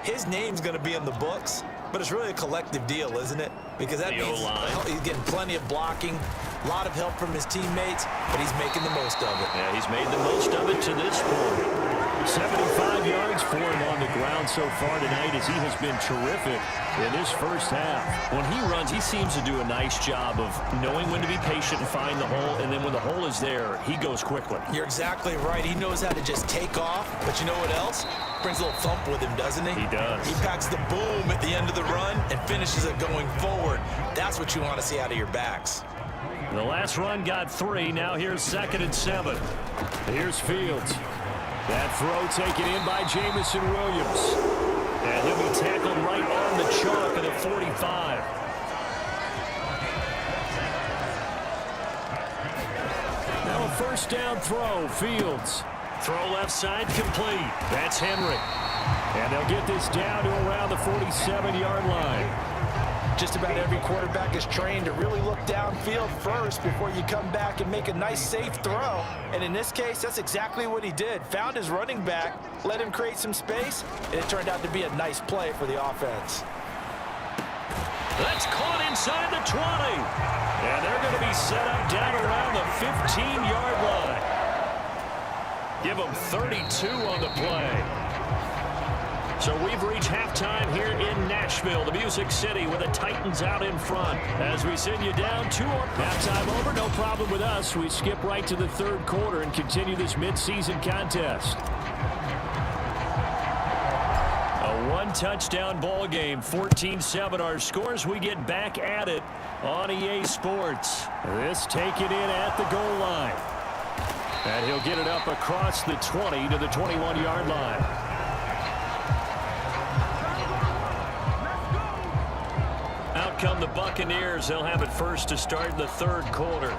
his name's going to be in the books, but it's really a collective deal, isn't it? Because that means he's getting plenty of blocking, a lot of help from his teammates, but he's making the most of it. Yeah, he's made the most of it to this point. 75 yards for him on the ground so far tonight as he has been terrific in this first half. When he runs, he seems to do a nice job of knowing when to be patient and find the hole, and then when the hole is there, he goes quickly. You're exactly right. He knows how to just take off, but you know what else? Brings a little thump with him, doesn't he? He does. He packs the boom at the end of the run and finishes it going forward. That's what you want to see out of your backs. The last run got 3. Now here's 2nd and 7. Here's Fields. That throw taken in by Jameson Williams. And he'll be tackled right on the chalk of the 45. Now a first down throw, Fields. Throw left side complete. That's Henry. And they'll get this down to around the 47-yard line. Just about every quarterback is trained to really look downfield first before you come back and make a nice, safe throw. And in this case, that's exactly what he did. Found his running back, let him create some space, and it turned out to be a nice play for the offense. That's caught inside the 20. And they're going to be set up down around the 15-yard line. Give them 32 on the play. So we've reached halftime here in Nashville, the Music City, with the Titans out in front. As we send you down 2 on halftime over, no problem with us. We skip right to the third quarter and continue this midseason contest. A one-touchdown ball game, 14-7 our scores. We get back at it on EA Sports. This taken in at the goal line. And he'll get it up across the 20 to the 21-yard line. Out come the Buccaneers. They'll have it first to start the third quarter.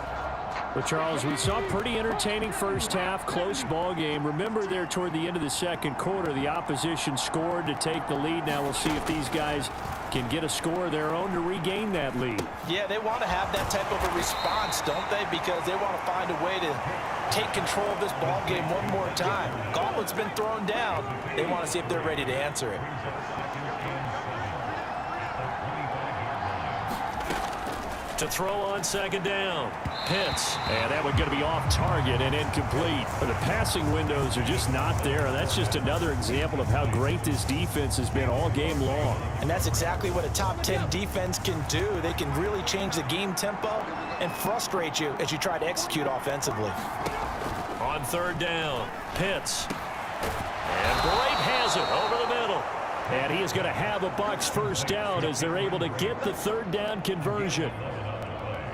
But, Charles, we saw a pretty entertaining first half, close ball game. Remember there toward the end of the second quarter, the opposition scored to take the lead. Now we'll see if these guys can get a score of their own to regain that lead. Yeah, they want to have that type of a response, don't they? Because they want to find a way to take control of this ball game one more time. Gauntlet's been thrown down. They want to see if they're ready to answer it. To throw on second down, Pitts. And that one going to be off target and incomplete. But the passing windows are just not there. And that's just another example of how great this defense has been all game long. And that's exactly what a top 10 defense can do. They can really change the game tempo and frustrate you as you try to execute offensively. On third down, Pitts. And Bright has it over the middle. And he is going to have a Bucs first down as they're able to get the third down conversion.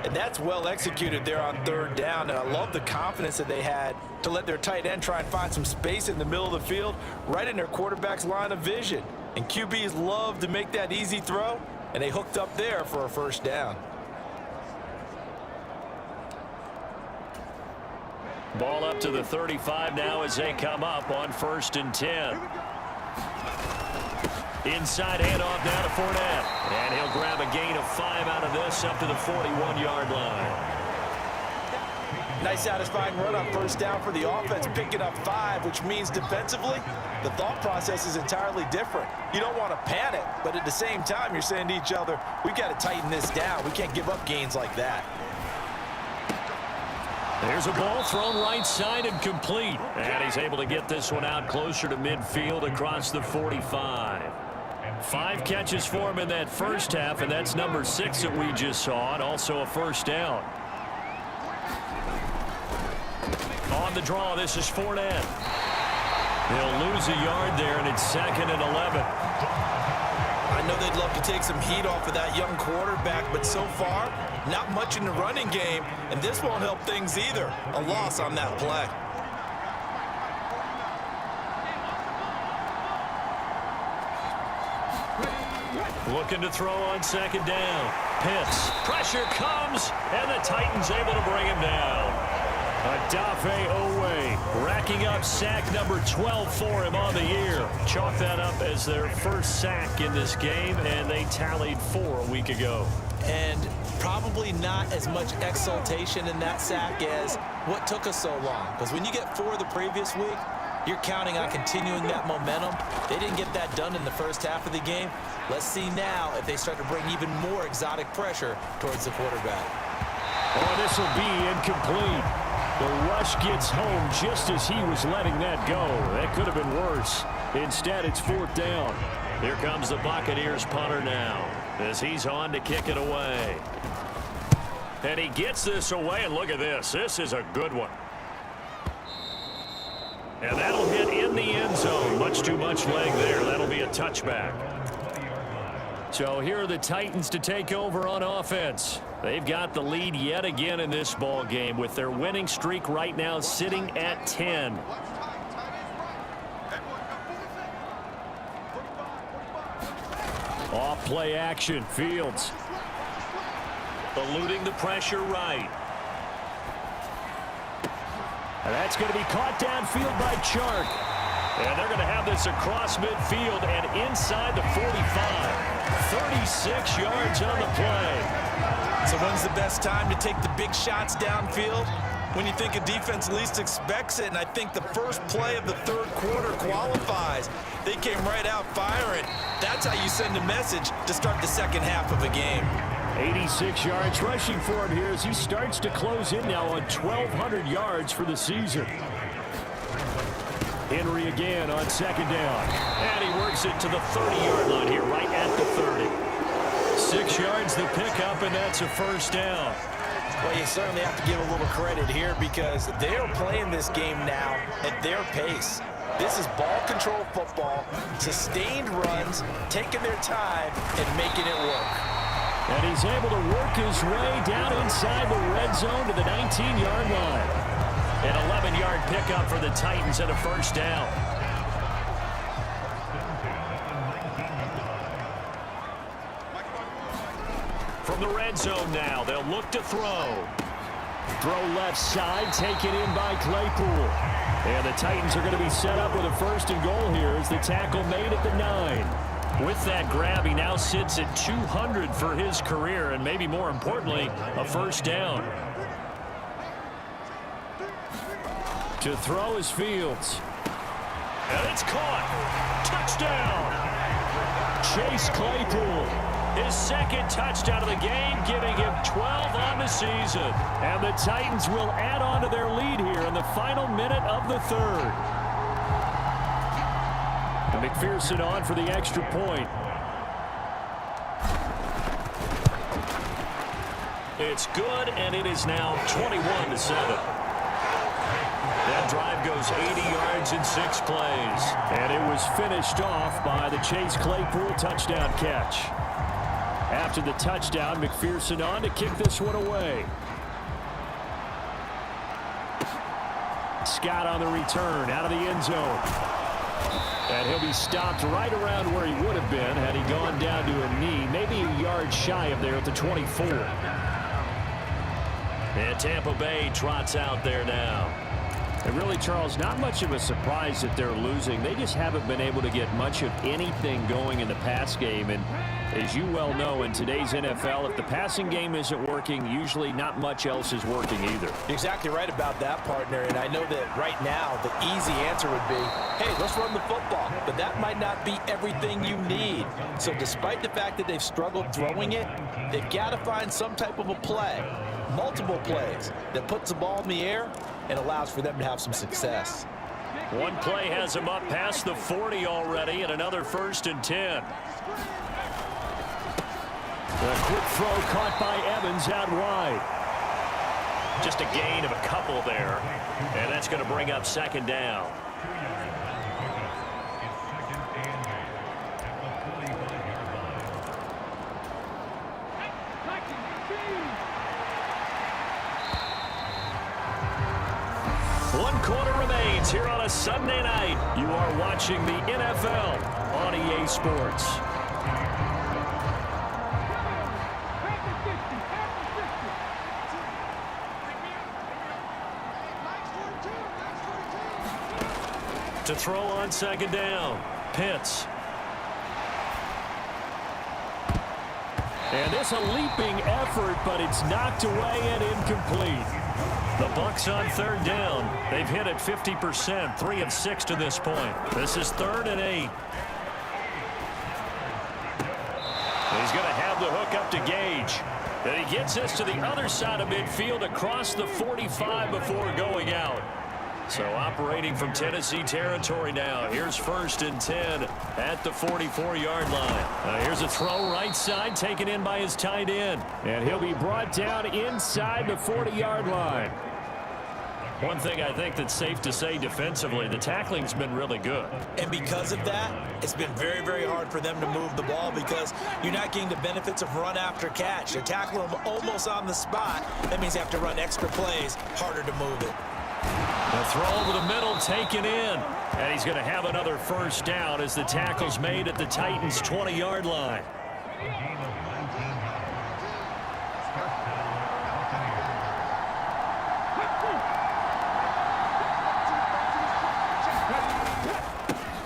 And that's well executed there on third down. And I love the confidence that they had to let their tight end try and find some space in the middle of the field, right in their quarterback's line of vision. And QBs love to make that easy throw, and they hooked up there for a first down. Ball up to the 35 now as they come up on 1st and 10. Inside handoff now to Fournette. And he'll grab a gain of 5 out of this up to the 41-yard line. Nice satisfying run on first down for the offense, picking up 5, which means defensively, the thought process is entirely different. You don't want to panic, but at the same time, you're saying to each other, we've got to tighten this down. We can't give up gains like that. There's a ball thrown right side and complete. And he's able to get this one out closer to midfield across the 45. 5 catches for him in that first half, and that's number 6 that we just saw, and also a first down. On the draw, this is Fournette. They'll lose a yard there, and it's 2nd and 11. I know they'd love to take some heat off of that young quarterback, but so far, not much in the running game, and this won't help things either. A loss on that play. Looking to throw on 2nd down. Pitts. Pressure comes, and the Titans able to bring him down. Odafe Oweh racking up sack number 12 for him on the year. Chalk that up as their first sack in this game, and they tallied 4 a week ago. And probably not as much exultation in that sack as what took us so long. Because when you get 4 the previous week, you're counting on continuing that momentum. They didn't get that done in the first half of the game. Let's see now if they start to bring even more exotic pressure towards the quarterback. Oh, this will be incomplete. The rush gets home just as he was letting that go. That could have been worse. Instead, it's 4th down. Here comes the Buccaneers punter now as he's on to kick it away. And he gets this away, and look at this. This is a good one. And that'll hit in the end zone. Much too much leg there. That'll be a touchback. So here are the Titans to take over on offense. They've got the lead yet again in this ball game with their winning streak right now sitting at 10. Off play action. Fields eluding the pressure right. And that's going to be caught downfield by Chark. And they're going to have this across midfield and inside the 45. 36 yards on the play. So when's the best time to take the big shots downfield? When you think a defense least expects it, and I think the first play of the 3rd quarter qualifies. They came right out firing. That's how you send a message to start the second half of a game. 86 yards rushing for him here as he starts to close in now on 1,200 yards for the season. Henry again on 2nd down. And he works it to the 30-yard line here, right at the 30. 6 yards the pickup, and that's a first down. Well, you certainly have to give a little credit here because they are playing this game now at their pace. This is ball control football, sustained runs, taking their time, and making it work. And he's able to work his way down inside the red zone to the 19-yard line. An 11-yard pickup for the Titans and a first down. From the red zone now, they'll look to throw. Throw left side, taken in by Claypool. And the Titans are going to be set up with a 1st and goal here as the tackle made at the 9. With that grab, he now sits at 200 for his career, and maybe more importantly, a first down. To throw is Fields. And it's caught. Touchdown. Chase Claypool. His 2nd touchdown of the game, giving him 12 on the season. And the Titans will add on to their lead here in the final minute of the 3rd. And McPherson on for the extra point. It's good, and it is now 21-7. That drive goes 80 yards in 6 plays. And it was finished off by the Chase Claypool touchdown catch. After the touchdown, McPherson on to kick this one away. Scott on the return out of the end zone. And he'll be stopped right around where he would have been had he gone down to a knee, maybe a yard shy of there at the 24. And Tampa Bay trots out there now. And really, Charles, not much of a surprise that they're losing. They just haven't been able to get much of anything going in the pass game. And as you well know, in today's NFL, if the passing game isn't working, usually not much else is working either. You're exactly right about that, partner. And I know that right now the easy answer would be, hey, let's run the football. But that might not be everything you need. So despite the fact that they've struggled throwing it, they've got to find some type of a play, multiple plays, that puts the ball in the air and allows for them to have some success. One play has him up past the 40 already, and another 1st and 10. A quick throw caught by Evans out wide. Just a gain of a couple there, and that's going to bring up 2nd down. One quarter remains here on a Sunday night. You are watching the NFL on EA Sports. To throw on 2nd down, Pitts. And this a leaping effort, but it's knocked away and incomplete. The Bucs on 3rd down. They've hit it 50%, 3 of 6 to this point. This is 3rd and 8. He's going to have the hook up to Gage. And he gets us to the other side of midfield across the 45 before going out. So operating from Tennessee territory now. Here's 1st and 10 at the 44-yard line. Here's a throw right side taken in by his tight end. And he'll be brought down inside the 40-yard line. One thing I think that's safe to say defensively, the tackling's been really good. And because of that, it's been very, very hard for them to move the ball because you're not getting the benefits of run after catch. They're tackling them almost on the spot. That means they have to run extra plays, harder to move it. The throw over the middle taken in. And he's going to have another 1st down as the tackle's made at the Titans' 20-yard line.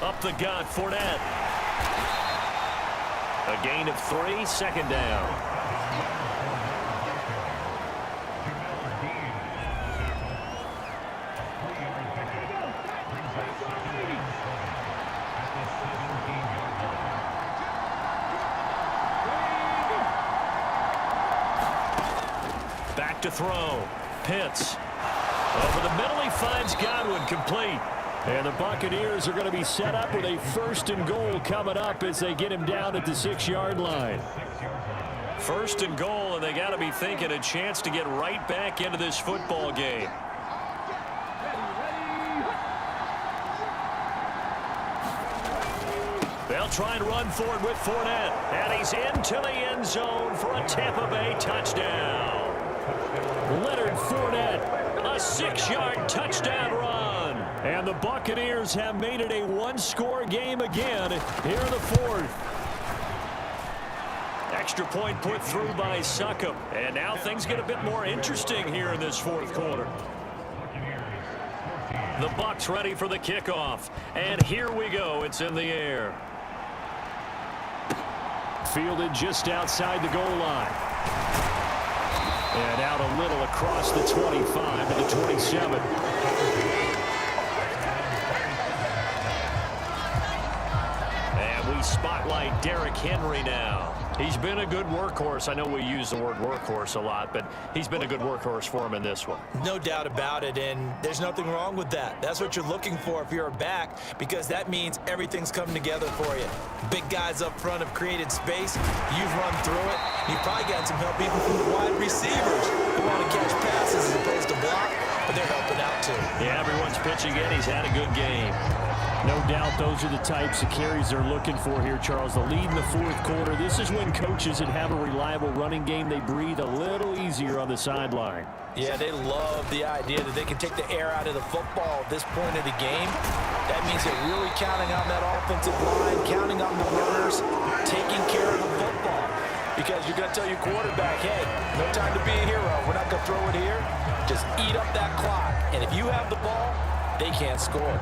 Up the gut, Fournette. A gain of 3, 2nd down. Back to throw. Pitts. Over the middle, he finds Godwin, complete. And the Buccaneers are going to be set up with a 1st and goal coming up as they get him down at the 6-yard line. 1st and goal, and they got to be thinking a chance to get right back into this football game. They'll try and run forward with Fournette. And he's into the end zone for a Tampa Bay touchdown. Leonard Fournette, a 6-yard touchdown run. And the Buccaneers have made it a 1-score game again here in the 4th. Extra point put through by Succop. And now things get a bit more interesting here in this 4th quarter. The Bucs ready for the kickoff. And here we go. It's in the air. Fielded just outside the goal line. And out a little across the 25 to the 27. And we spotlight Derrick Henry now. He's been a good workhorse. I know we use the word workhorse a lot, but he's been a good workhorse for him in this one. No doubt about it, and there's nothing wrong with that. That's what you're looking for if you're a back, because that means everything's coming together for you. Big guys up front have created space. You've run through it. You've probably gotten some help even from the wide receivers who want to catch passes as opposed to block, but they're helping out too. Yeah, everyone's pitching in. He's had a good game. No doubt those are the types of carries they're looking for here, Charles. The lead in the 4th quarter. This is when coaches that have a reliable running game, they breathe a little easier on the sideline. Yeah, they love the idea that they can take the air out of the football at this point of the game. That means they're really counting on that offensive line, counting on the runners, taking care of the football. because you're going to tell your quarterback, hey, no time to be a hero. We're not going to throw it here. Just eat up that clock. And if you have the ball, they can't score.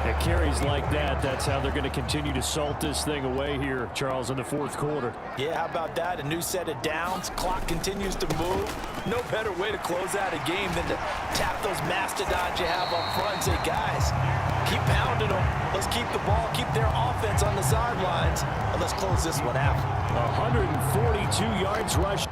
It carries like that. That's how they're going to continue to salt this thing away here, Charles, in the fourth quarter. Yeah, how about that? A new set of downs. Clock continues to move. No better way to close out a game than to tap those mastodons you have up front and say, guys, keep pounding them. Let's keep the ball, keep their offense on the sidelines, and let's close this one out. 142 yards rush.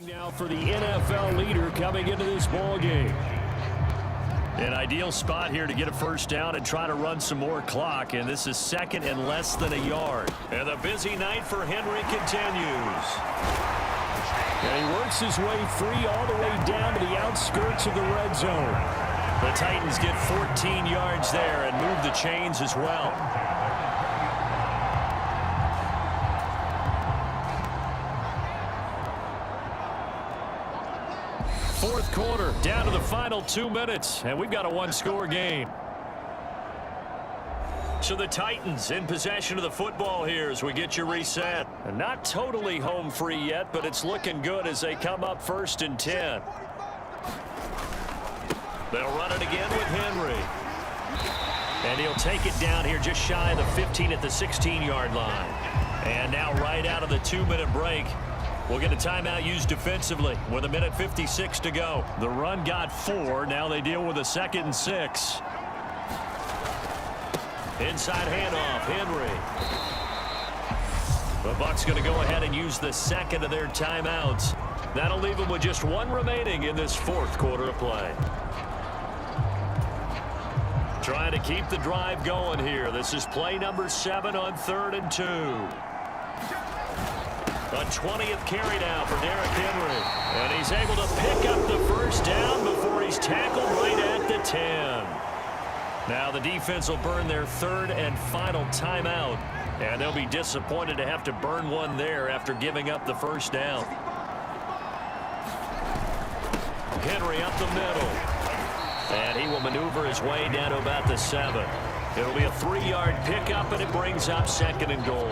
Now for the NFL leader coming into this ball game. An ideal spot here to get a first down and try to run some more clock, and this is second and less than a yard. And the busy night for Henry continues. And he works his way free all the way down to the outskirts of the red zone. The Titans get 14 yards there and move the chains as well. Fourth quarter, down to the final 2 minutes, and we've got a one-score game. So the Titans in possession of the football here as we get you reset. And not totally home free yet, but it's looking good as they come up 1st and 10. They'll run it again with Henry. And he'll take it down here just shy of the 15 at the 16-yard line. And now right out of the 2-minute break, we'll get a timeout used defensively with 1:56 to go. The run got 4. Now they deal with a 2nd and 6. Inside handoff, Henry. The Bucs going to go ahead and use the second of their timeouts. That'll leave them with just one remaining in this fourth quarter of play. Trying to keep the drive going here. This is play number 7 on 3rd and 2. A 20th carry now for Derrick Henry. And he's able to pick up the first down before he's tackled right at the 10. Now the defense will burn their 3rd and final timeout. And they'll be disappointed to have to burn one there after giving up the first down. Henry up the middle. And he will maneuver his way down to about the 7. It'll be a 3-yard pickup, and it brings up 2nd and goal.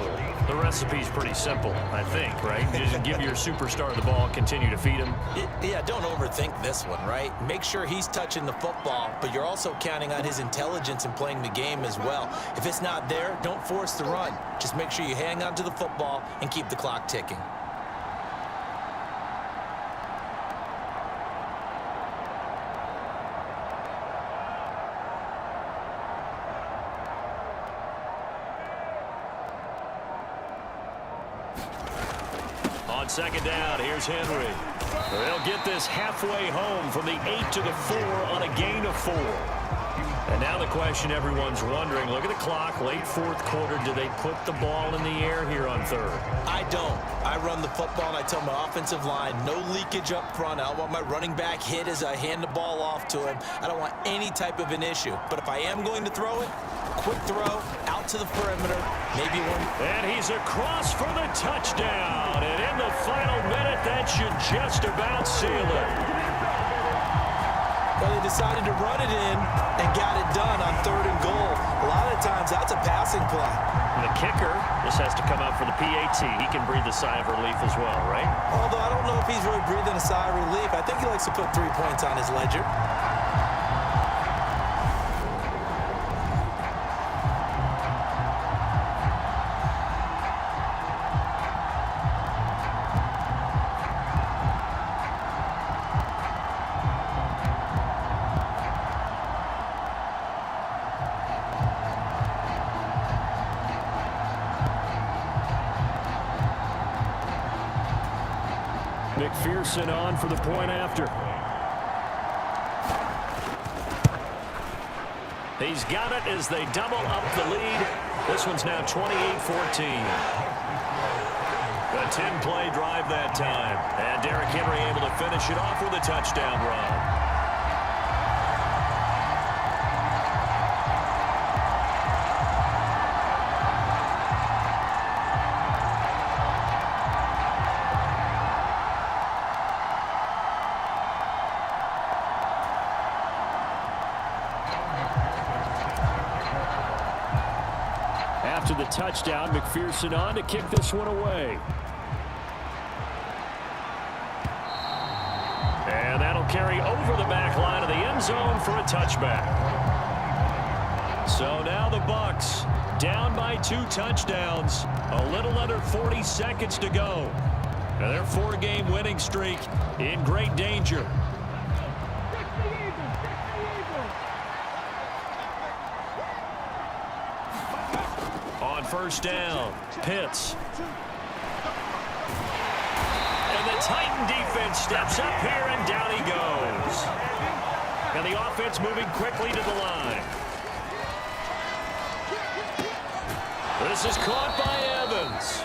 The recipe's pretty simple, I think, right? Just give your superstar the ball, continue to feed him. Yeah, don't overthink this one, right? Make sure he's touching the football, but you're also counting on his intelligence in playing the game as well. If it's not there, don't force the run. Just make sure you hang on to the football and keep the clock ticking. On 2nd down, here's Henry. They'll get this halfway home from the 8 to the 4 on a gain of 4. And now the question everyone's wondering, look at the clock, late fourth quarter, do they put the ball in the air here on 3rd? I don't. I run the football and I tell my offensive line, no leakage up front. I don't want my running back hit as I hand the ball off to him. I don't want any type of an issue. But if I am going to throw it, quick throw, out to the perimeter, maybe one. And he's across for the touchdown. And in the final minute, that should just about seal it. Well, they decided to run it in and got it done on 3rd and goal. A lot of times, that's a passing play. And the kicker just has to come out for the PAT. He can breathe a sigh of relief as well, right? Although I don't know if he's really breathing a sigh of relief. I think he likes to put 3 points on his ledger. McPherson on for the point after. He's got it as they double up the lead. This one's now 28-14. A 10-play drive that time. And Derrick Henry able to finish it off with a touchdown run. the touchdown. McPherson on to kick this one away. And that'll carry over the back line of the end zone for a touchback. So now the Bucs down by 2 touchdowns. A little under 40 seconds to go. And their 4-game winning streak in great danger. On first down, Pitts. And the Titan defense steps up here, and down he goes. And the offense moving quickly to the line. This is caught by Evans.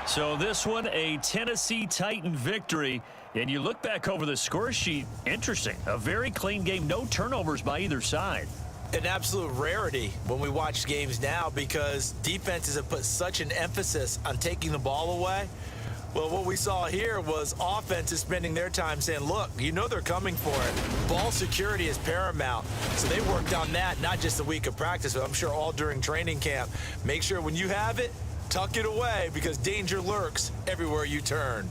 So this one, a Tennessee Titan victory. And you look back over the score sheet, interesting. A very clean game, no turnovers by either side. An absolute rarity when we watch games now because defenses have put such an emphasis on taking the ball away. Well, what we saw here was offenses spending their time saying, look, you know they're coming for it. Ball security is paramount. So they worked on that, not just a week of practice, but I'm sure all during training camp. Make sure when you have it, tuck it away because danger lurks everywhere you turn.